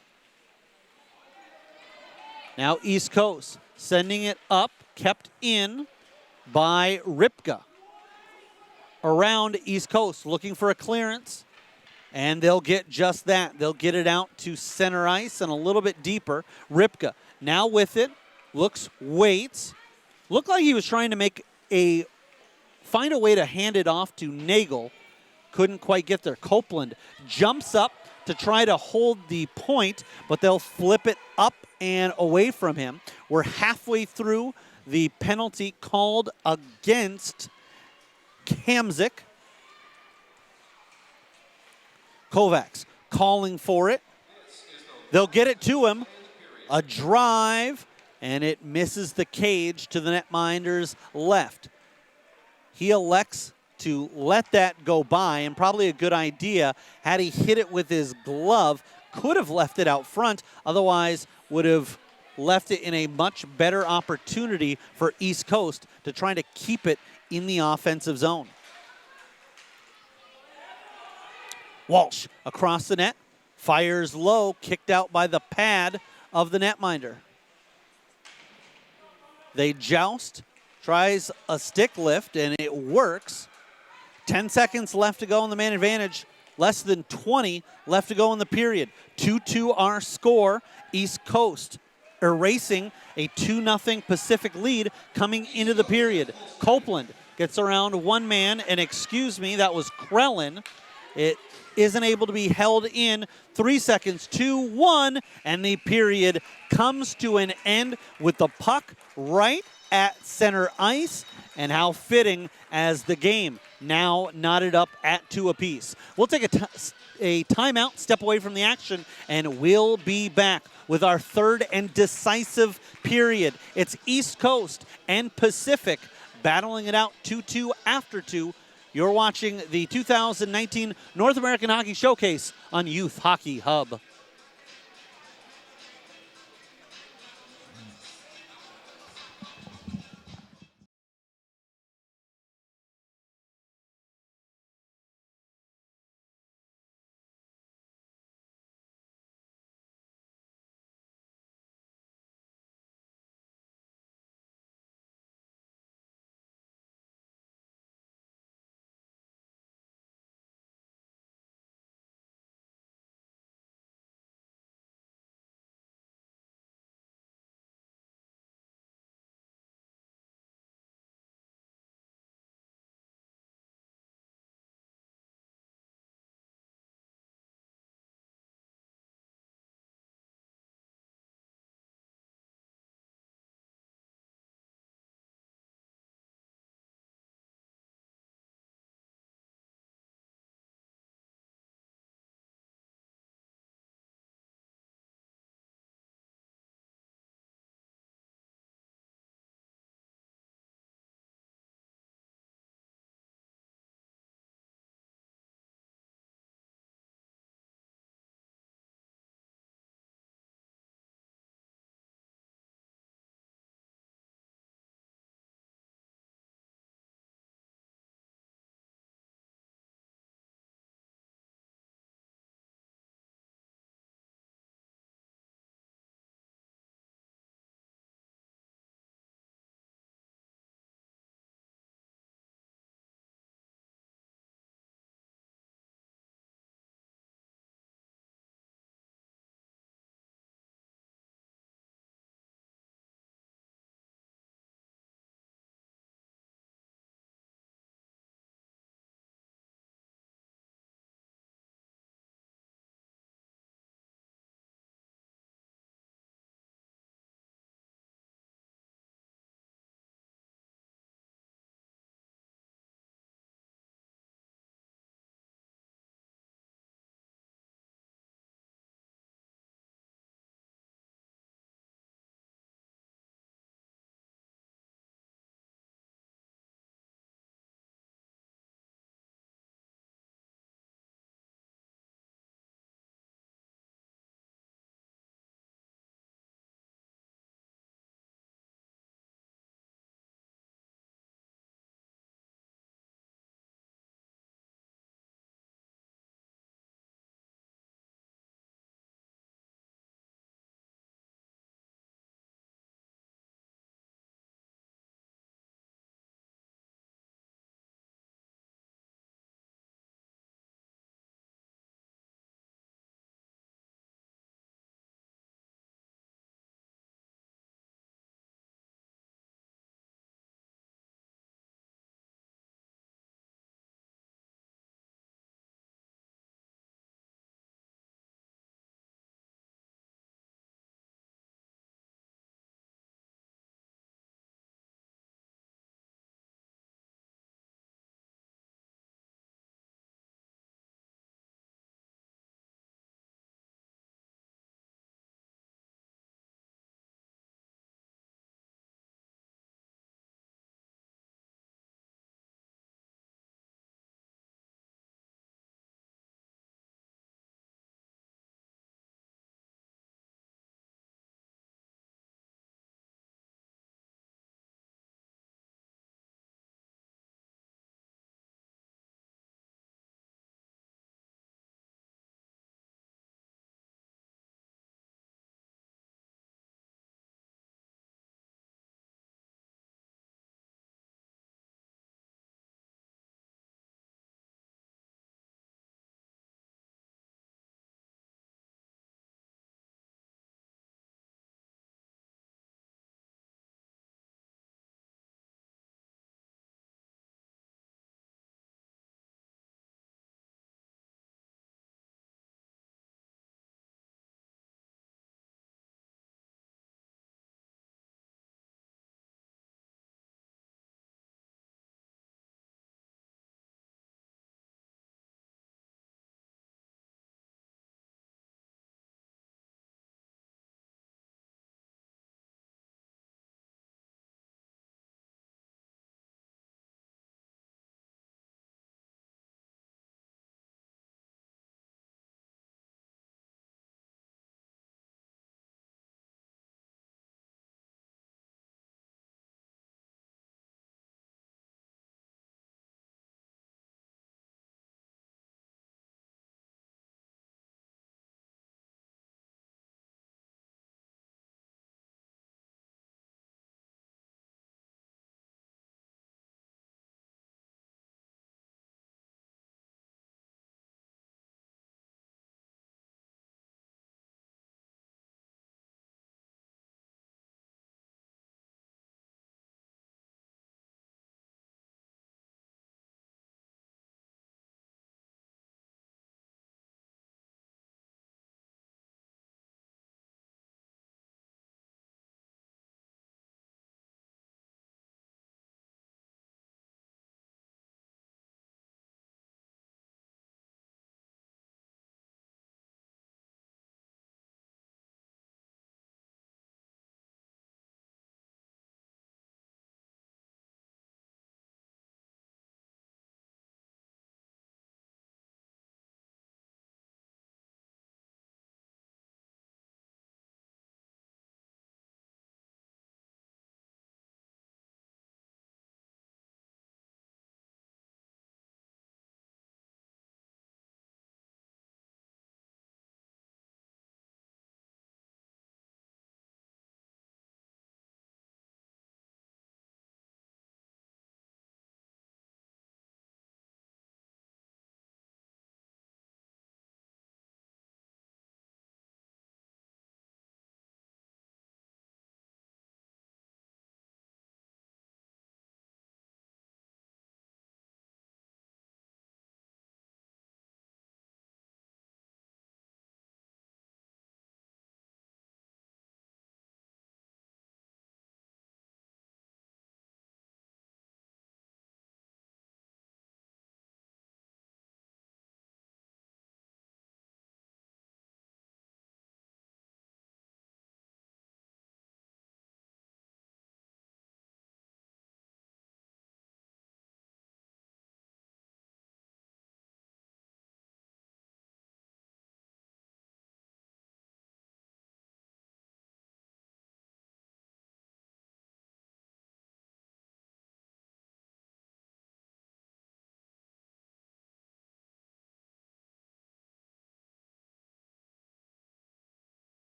Now East Coast sending it up, kept in by Ripka. Around East Coast, looking for a clearance, and they'll get just that. They'll get it out to center ice and a little bit deeper. Ripka now with it, waits. Looked like he was trying to find a way to hand it off to Nagel. Couldn't quite get there. Copeland jumps up to try to hold the point, but they'll flip it up and away from him. We're halfway through the penalty called against Kamzik. Kovacs calling for it. They'll get it to him. A drive, and it misses the cage to the netminder's left. He elects to let that go by, and probably a good idea. Had he hit it with his glove, could have left it out front, otherwise would have left it in a much better opportunity for East Coast to try to keep it in the offensive zone. Walsh across the net, fires low, kicked out by the pad of the netminder. They joust. Tries a stick lift, and it works. 10 seconds left to go on the man advantage. Less than 20 left to go in the period. 2-2 our score. East Coast erasing a 2-0 Pacific lead coming into the period. Copeland gets around one man, and excuse me, that was Krellin. It isn't able to be held in. 3 seconds, 2-1, and the period comes to an end with the puck right at center ice And how fitting as the game now knotted up at 2 apiece. We'll take a timeout, step away from the action, and we'll be back with our third and decisive period. It's East Coast and Pacific battling it out 2-2 after 2. You're watching the 2019 North American Hockey Showcase on Youth Hockey Hub.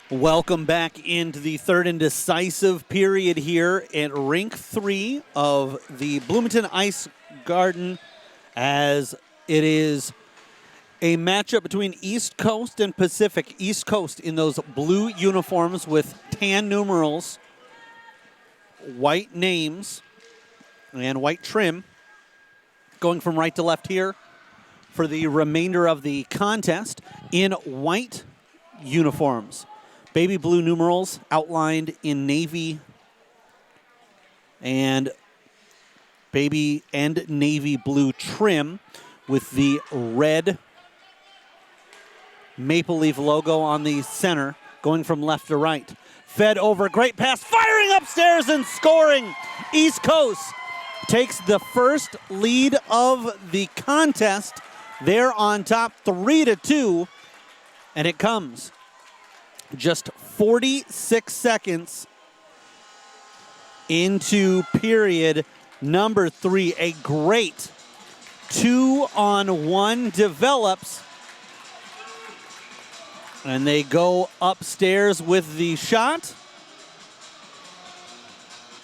Welcome back into the third and decisive period here at Rink 3 of the Bloomington Ice Garden, as it is a matchup between East Coast and Pacific. East Coast in those blue uniforms with tan numerals, white names, and white trim. Going from right to left here for the remainder of the contest in white uniforms. Baby blue numerals outlined in navy and baby and navy blue trim with the red maple leaf logo on the center, going from left to right. Fed over, great pass, firing upstairs and scoring. East Coast takes the first lead of the contest. They're on top 3-2, and it comes just 46 seconds into period number 3. A great 2-on-1 develops, and they go upstairs with the shot.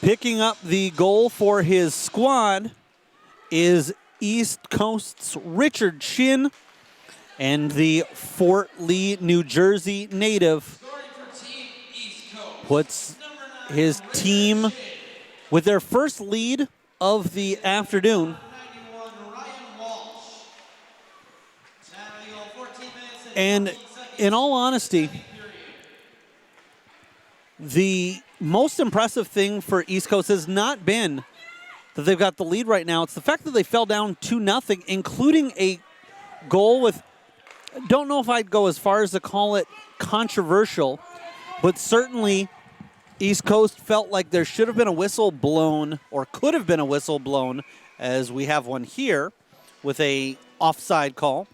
Picking up the goal for his squad is East Coast's Richard Shin, and the Fort Lee, New Jersey native puts his team with their first lead of the afternoon. And in all honesty, the most impressive thing for East Coast has not been that they've got the lead right now. It's the fact that they fell down 2-0, including a goal with, don't know if I'd go as far as to call it controversial, but certainly East Coast felt like there should have been a whistle blown, or could have been a whistle blown, as we have one here with a offside call,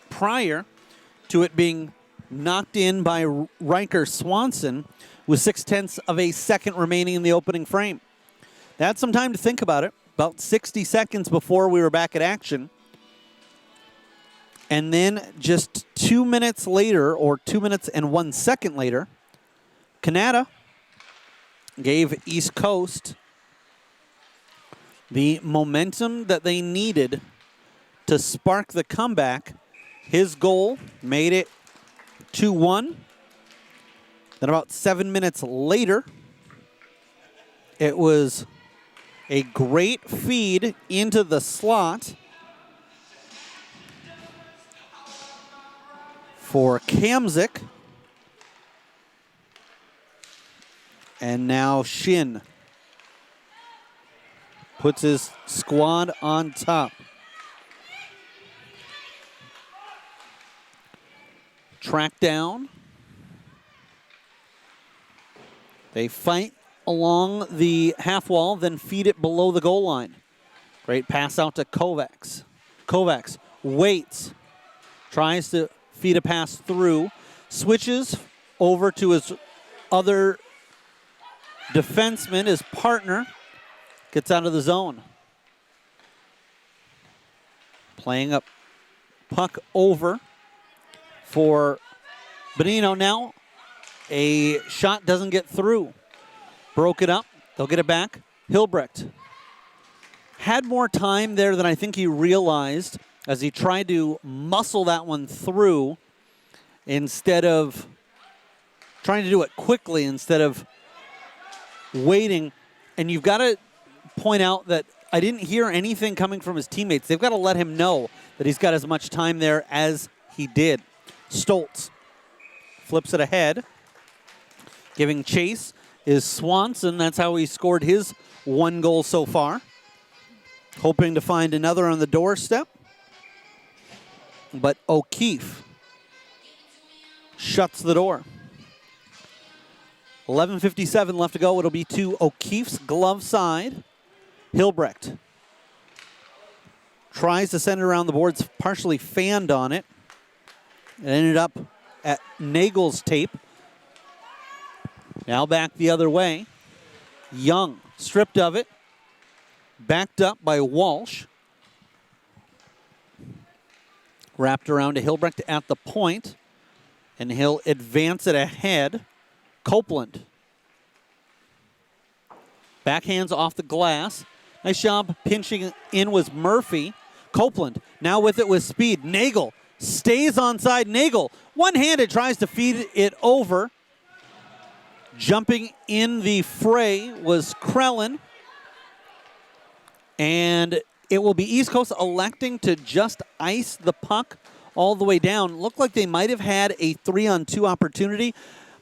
prior to it being knocked in by Riker Swanson with 0.6 of a second remaining in the opening frame. That's some time to think about it. About 60 seconds before we were back at action. And then just 2 minutes later, or 2 minutes and 1 second later, Canada gave East Coast the momentum that they needed to spark the comeback. His goal made it 2-1. Then about 7 minutes later, it was a great feed into the slot for Kamzik. And now Shin puts his squad on top. Track down. They fight along the half wall, then feed it below the goal line. Great pass out to Kovacs. Kovacs waits, tries to feed a pass through, switches over to his other defenseman, his partner, gets out of the zone. Playing up puck over for Bonino now. A shot doesn't get through. Broke it up. They'll get it back. Hilbrecht had more time there than I think he realized as he tried to muscle that one through instead of trying to do it quickly instead of waiting. And you've got to point out that I didn't hear anything coming from his teammates. They've got to let him know that he's got as much time there as he did. Stoltz flips it ahead. Giving chase is Swanson. That's how he scored his one goal so far. Hoping to find another on the doorstep. But O'Keefe shuts the door. 11:57 left to go. It'll be to O'Keefe's glove side. Hilbrecht tries to send it around the boards, partially fanned on it. It ended up at Nagel's tape. Now back the other way. Young stripped of it. Backed up by Walsh. Wrapped around to Hilbrecht at the point. And he'll advance it ahead. Copeland. Backhands off the glass. Nice job pinching in was Murphy. Copeland now with it with speed. Nagel stays onside. Nagel one-handed tries to feed it over. Jumping in the fray was Krellin. And it will be East Coast electing to just ice the puck all the way down. Looked like they might have had a 3-on-2 opportunity,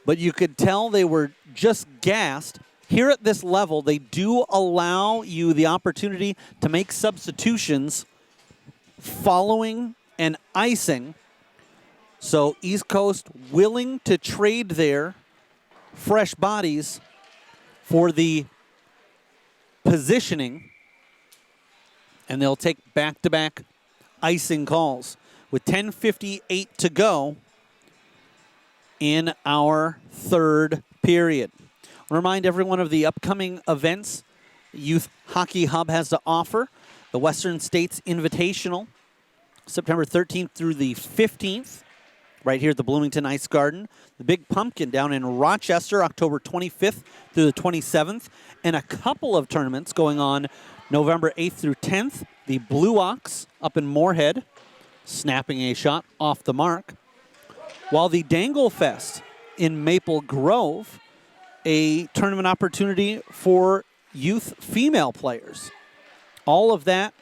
but you could tell they were just gassed. Here at this level, they do allow you the opportunity to make substitutions following an icing. So East Coast willing to trade their fresh bodies for the positioning, and they'll take back-to-back icing calls. With 10:58 to go in our third period. Remind everyone of the upcoming events Youth Hockey Hub has to offer. The Western States Invitational, September 13th through the 15th, right here at the Bloomington Ice Garden. The Big Pumpkin down in Rochester, October 25th through the 27th. And a couple of tournaments going on November 8th through 10th. The Blue Ox up in Moorhead, snapping a shot off the mark. While the Dangle Fest in Maple Grove, a tournament opportunity for youth female players. All of that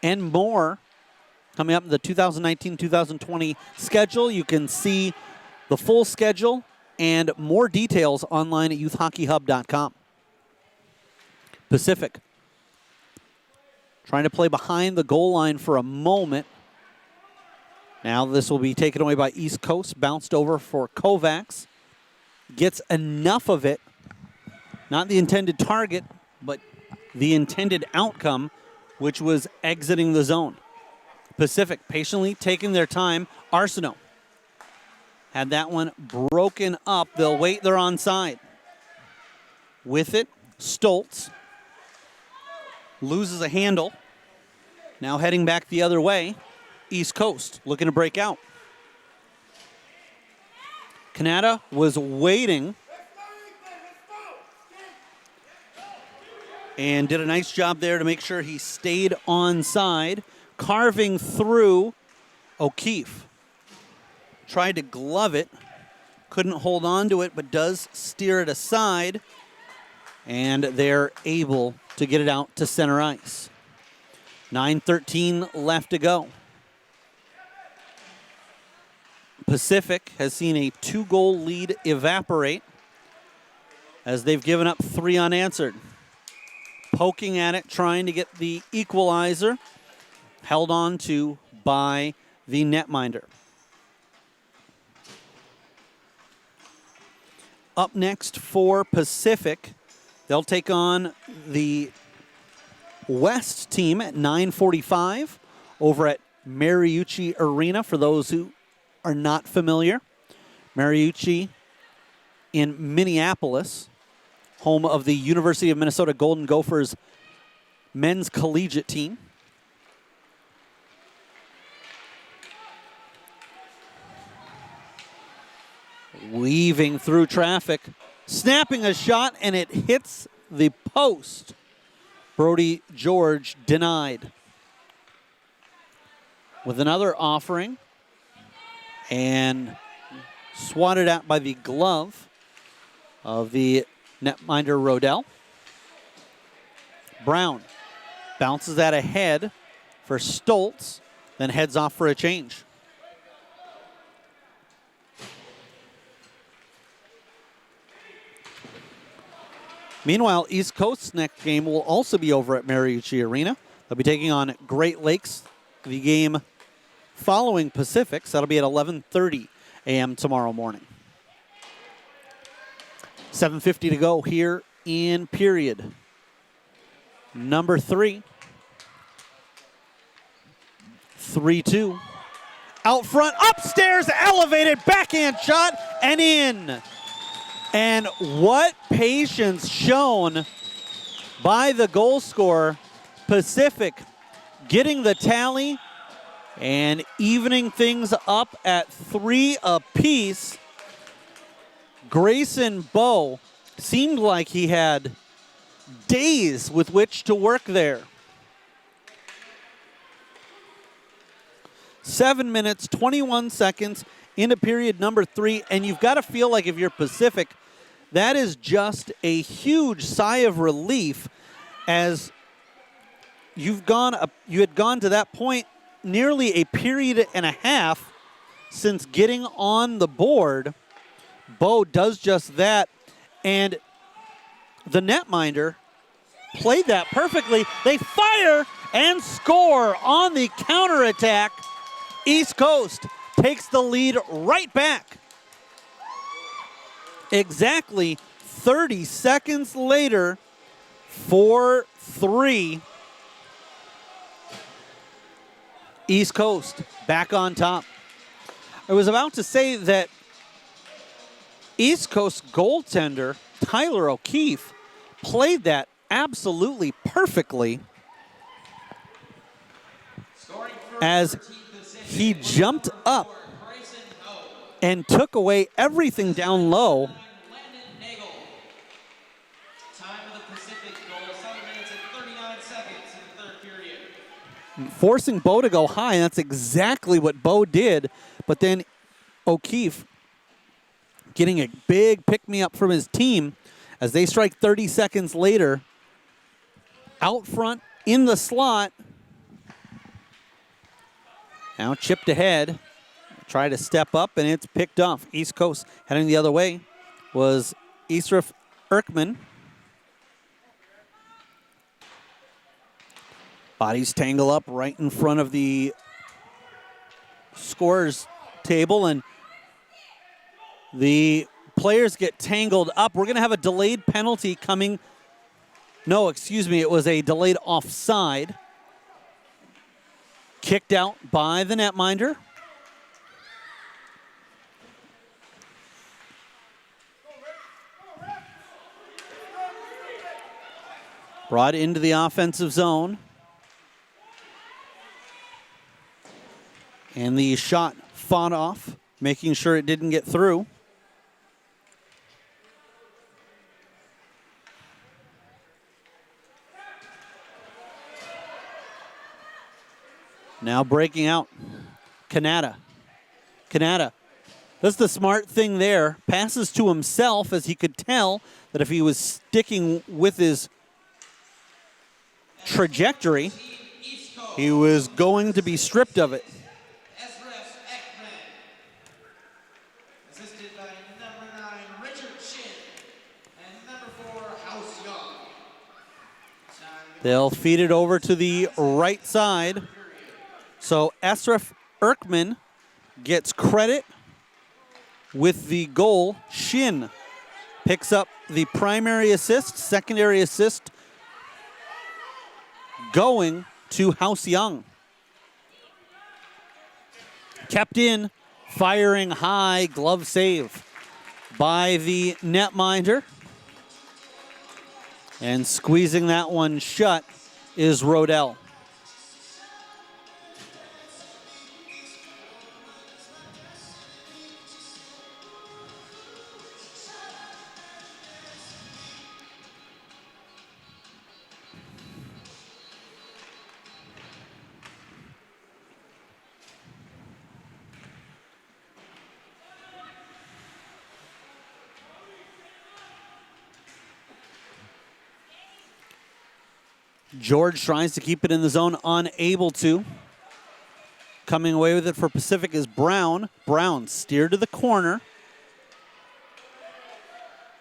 and more coming up in the 2019-2020 schedule. You can see the full schedule and more details online at youthhockeyhub.com. Pacific trying to play behind the goal line for a moment. Now this will be taken away by East Coast, bounced over for Kovacs. Gets enough of it, not the intended target, but the intended outcome, which was exiting the zone. Pacific patiently taking their time. Arsenault had that one broken up. They'll wait, they're onside. With it, Stoltz loses a handle. Now heading back the other way. East Coast looking to break out. Canada was waiting and did a nice job there to make sure he stayed onside, carving through O'Keefe. Tried to glove it, couldn't hold on to it, but does steer it aside, and they're able to get it out to center ice. 9:13 left to go. Pacific has seen a 2-goal lead evaporate as they've given up 3 unanswered. Poking at it, trying to get the equalizer, held on to by the netminder. Up next for Pacific, they'll take on the West team at 9:45 over at Mariucci Arena. For those who are not familiar, Mariucci in Minneapolis, home of the University of Minnesota Golden Gophers men's collegiate team. Weaving through traffic, snapping a shot, and it hits the post. Brody George denied. With another offering, and swatted at by the glove of the netminder Rodell. Brown bounces that ahead for Stoltz, then heads off for a change. Meanwhile, East Coast's next game will also be over at Mariucci Arena. They'll be taking on Great Lakes, the game following Pacific's. That'll be at 11:30 a.m. tomorrow morning. 7:50 to go here in period number 3. 3-2. Out front, upstairs, elevated, backhand shot, and in. And what patience shown by the goal scorer. Pacific getting the tally And evening things up at 3 apiece. Grayson Bowe seemed like he had days with which to work there. 7 minutes, 21 seconds into period number 3, and you've got to feel like if you're Pacific, that is just a huge sigh of relief as you had gone to that point nearly a period and a half since getting on the board. Bowe does just that, and the netminder played that perfectly. They fire and score on the counterattack. East Coast takes the lead right back. Exactly 30 seconds later, 4-3. East Coast back on top. I was about to say that East Coast goaltender Tyler O'Keefe played that absolutely perfectly as he jumped up and took away everything down low. Forcing Bowe to go high, and that's exactly what Bowe did. But then O'Keefe getting a big pick-me-up from his team as they strike 30 seconds later. Out front in the slot. Now chipped ahead. Try to step up, and it's picked off. East Coast heading the other way was Easref Erkman. Bodies tangle up right in front of the scorers table, and the players get tangled up. We're going to have a delayed penalty coming. No, excuse me, it was a delayed offside. Kicked out by the netminder. Brought into the offensive zone. And the shot fought off, making sure it didn't get through. Now breaking out, Kanata. That's the smart thing there. Passes to himself as he could tell that if he was sticking with his trajectory, he was going to be stripped of it. They'll feed it over to the right side. So Esref Erkman gets credit with the goal. Shin picks up the primary assist, secondary assist going to House Young. Kept in, firing high, glove save by the netminder. And squeezing that one shut is Rodell. George tries to keep it in the zone, unable to. Coming away with it for Pacific is Brown. Brown steered to the corner.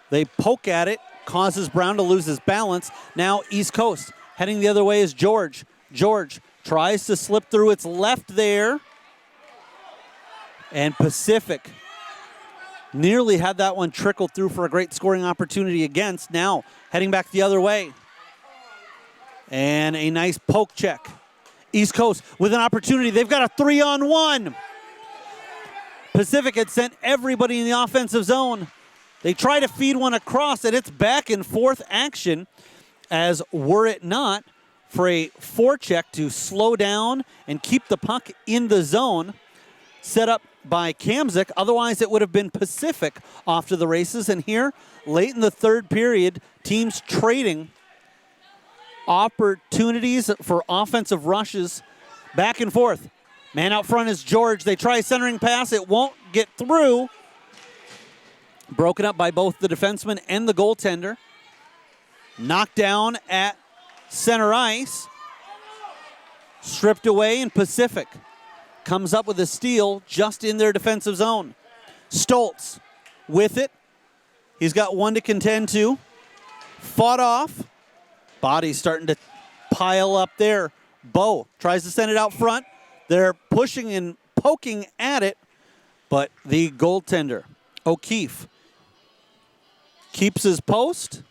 They poke at it, causes Brown to lose his balance. Now East Coast. Heading the other way is George. George tries to slip through. It's left there. And Pacific nearly had that one trickle through for a great scoring opportunity against. Now heading back the other way. And a nice poke check. East Coast with an opportunity. They've got a 3-on-1. Pacific had sent everybody in the offensive zone. They try to feed one across, and it's back and forth action as, were it not for a forecheck to slow down and keep the puck in the zone, set up by Kamzik. Otherwise, it would have been Pacific off to the races. And here, late in the third period, teams trading opportunities for offensive rushes back and forth. Man out front is George. They try a centering pass. It won't get through. Broken up by both the defenseman and the goaltender. Knocked down at center ice. Stripped away, and Pacific comes up with a steal just in their defensive zone. Stoltz with it. He's got one to contend to. Fought off. Body's starting to pile up there. Bo tries to send it out front. They're pushing and poking at it, but the goaltender, O'Keefe, keeps his post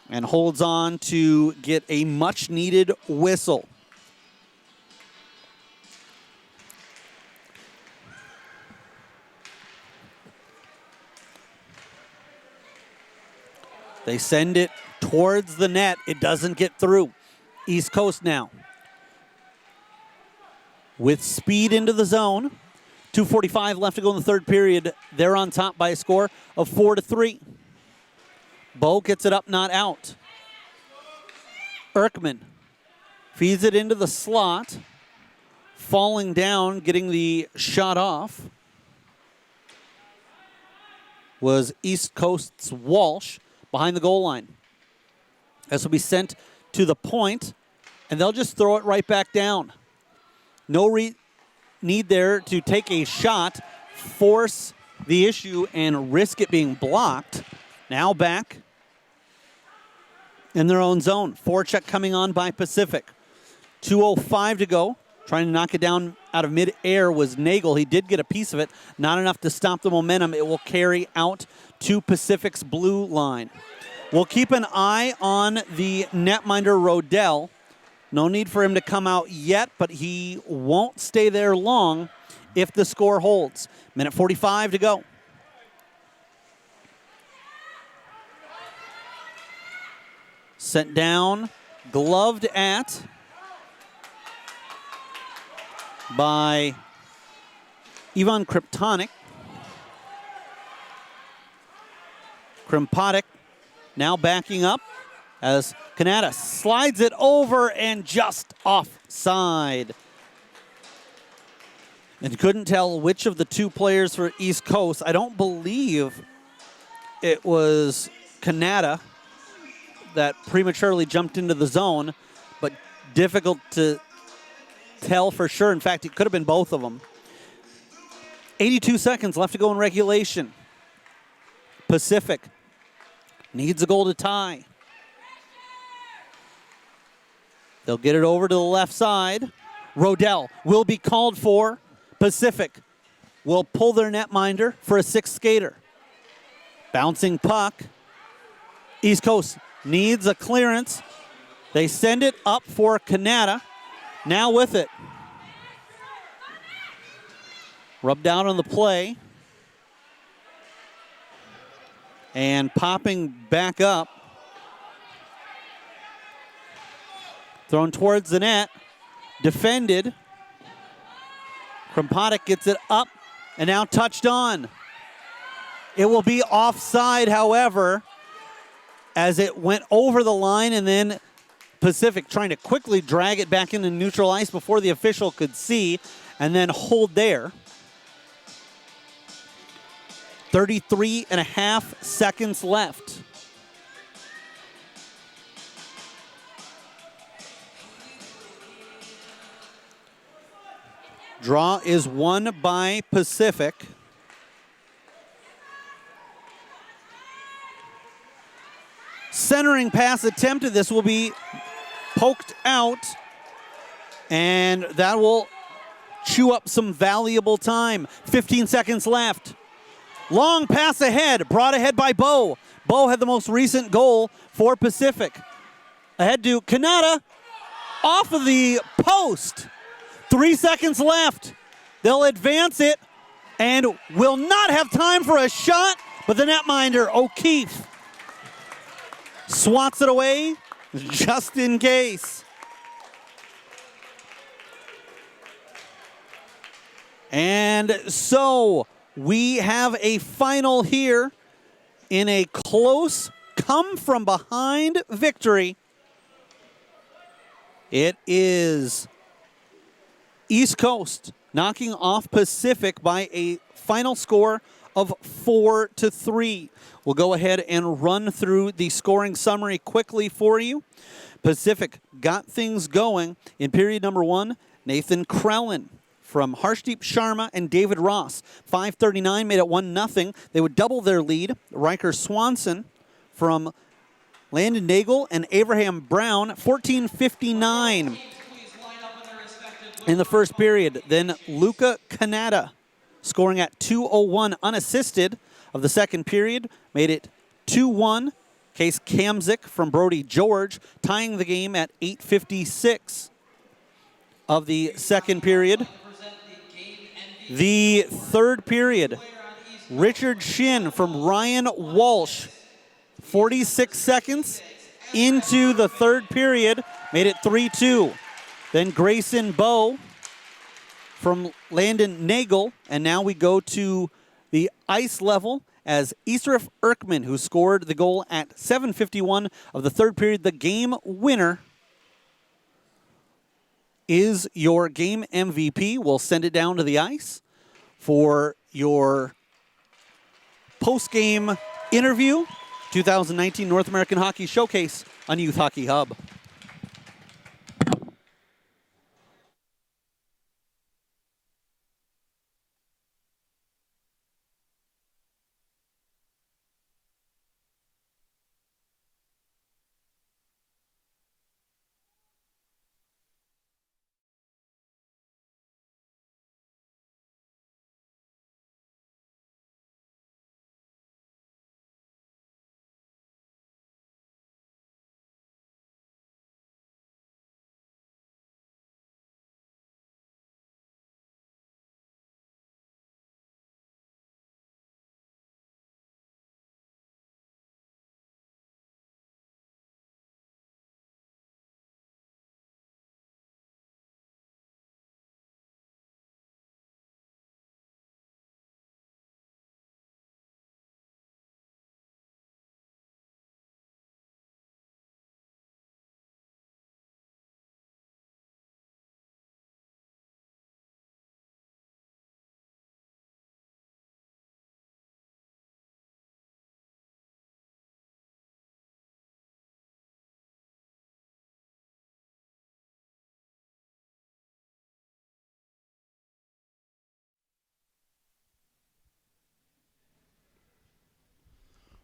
and holds on to get a much-needed whistle. They send it towards the net. It doesn't get through. East Coast now, with speed into the zone. 2:45 left to go in the third period. They're on top by a score of 4-3. Bo gets it up, not out. Erkman feeds it into the slot. Falling down, getting the shot off, was East Coast's Walsh behind the goal line. This will be sent to the point, and they'll just throw it right back down. No need there to take a shot, force the issue, and risk it being blocked. Now back in their own zone. Forecheck coming on by Pacific. 2:05 to go. Trying to knock it down out of mid-air was Nagel. He did get a piece of it. Not enough to stop the momentum. It will carry out to Pacific's blue line. We'll keep an eye on the netminder Rodell. No need for him to come out yet, but he won't stay there long if the score holds. Minute 45 to go. Sent down, gloved at by Ivan Kryptonik. Krimpatic now backing up as Kanata slides it over and just offside. And couldn't tell which of the two players for East Coast. I don't believe it was Kanata that prematurely jumped into the zone, but difficult to tell for sure. In fact, it could have been both of them. 82 seconds left to go in regulation. Pacific needs a goal to tie. They'll get it over to the left side. Rodell will be called for. Pacific will pull their netminder for a sixth skater. Bouncing puck. East Coast needs a clearance. They send it up for Kanata. Now with it. Rubbed out on the play. And popping back up. Thrown towards the net. Defended. Krimpatic gets it up and now touched on. It will be offside, however, as it went over the line, and then Pacific trying to quickly drag it back into neutral ice before the official could see, and then hold there. 33 and a half seconds left. Draw is won by Pacific. Centering pass attempted. This will be poked out, and that will chew up some valuable time. 15 seconds left. Long pass ahead, brought ahead by Bo. Bo had the most recent goal for Pacific. Ahead to Kanata, off of the post. 3 seconds left. They'll advance it and will not have time for a shot, but the netminder, O'Keefe, swats it away just in case. And so we have a final here in a close come-from-behind victory. It is East Coast knocking off Pacific by a final score of 4-3. We'll go ahead and run through the scoring summary quickly for you. Pacific got things going in period number 1. Nathan Krellen from Harshdeep Sharma and David Ross. 5:39 made it 1-0. They would double their lead. Riker Swanson from Landon Nagel and Abraham Brown, 14:59 in the first period. Then Luca Canada scoring at 2:01 unassisted of the second period, made it 2-1. Case Kamzik from Brody George tying the game at 8:56 of the second period. The third period, Richard Shin from Ryan Walsh, 46 seconds into the third period, made it 3-2. Then Grayson Bowe from Landon Nagel, and now we go to the ice level as Israf Erkman, who scored the goal at 7:51 of the third period. The game winner is your game MVP. We'll send it down to the ice for your post-game interview, 2019 North American Hockey Showcase on Youth Hockey Hub.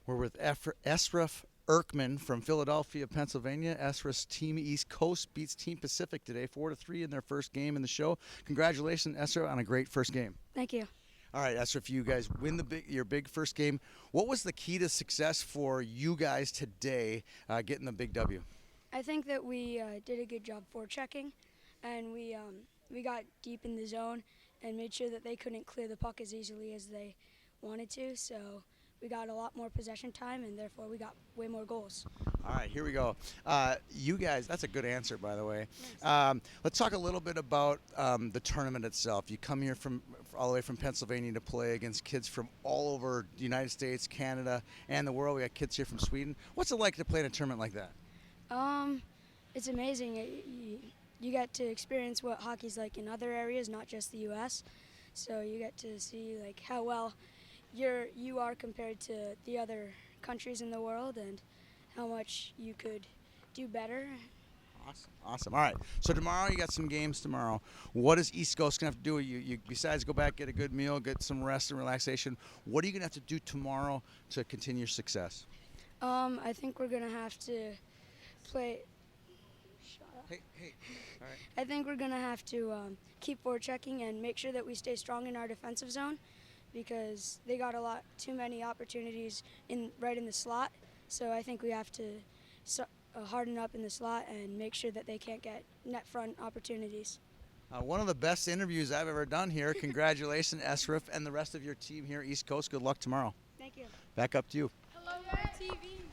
We're with Esraf Erkman from Philadelphia, Pennsylvania. Esraf's Team East Coast beats Team Pacific today, 4-3 in their first game in the show. Congratulations, Esraf, on a great first game. Thank you. All right, Esraf, you guys win your big first game. What was the key to success for you guys today, getting the big W? I think that we did a good job forechecking, and we got deep in the zone and made sure that they couldn't clear the puck as easily as they wanted to. So we got a lot more possession time, and therefore we got way more goals. All right, here we go. You guys, that's a good answer, by the way. Nice. Let's talk a little bit about the tournament itself. You come here from all the way from Pennsylvania to play against kids from all over the United States, Canada, and the world. We got kids here from Sweden. What's it like to play in a tournament like that? It's amazing. You get to experience what hockey's like in other areas, not just the U.S. So you get to see like how well you are compared to the other countries in the world and how much you could do better. Awesome. All right. So tomorrow you got some games tomorrow. What is East Coast gonna have to do? You besides go back, get a good meal, get some rest and relaxation. What are you gonna have to do tomorrow to continue your success? I think we're gonna have to play. Shut up. Hey. All right. I think we're gonna have to keep forechecking and make sure that we stay strong in our defensive zone, because they got too many opportunities right in the slot. So I think we have to harden up in the slot and make sure that they can't get net front opportunities. One of the best interviews I've ever done here. Congratulations, Esraf, and the rest of your team here, East Coast. Good luck tomorrow. Thank you. Back up to you. Hello, TV.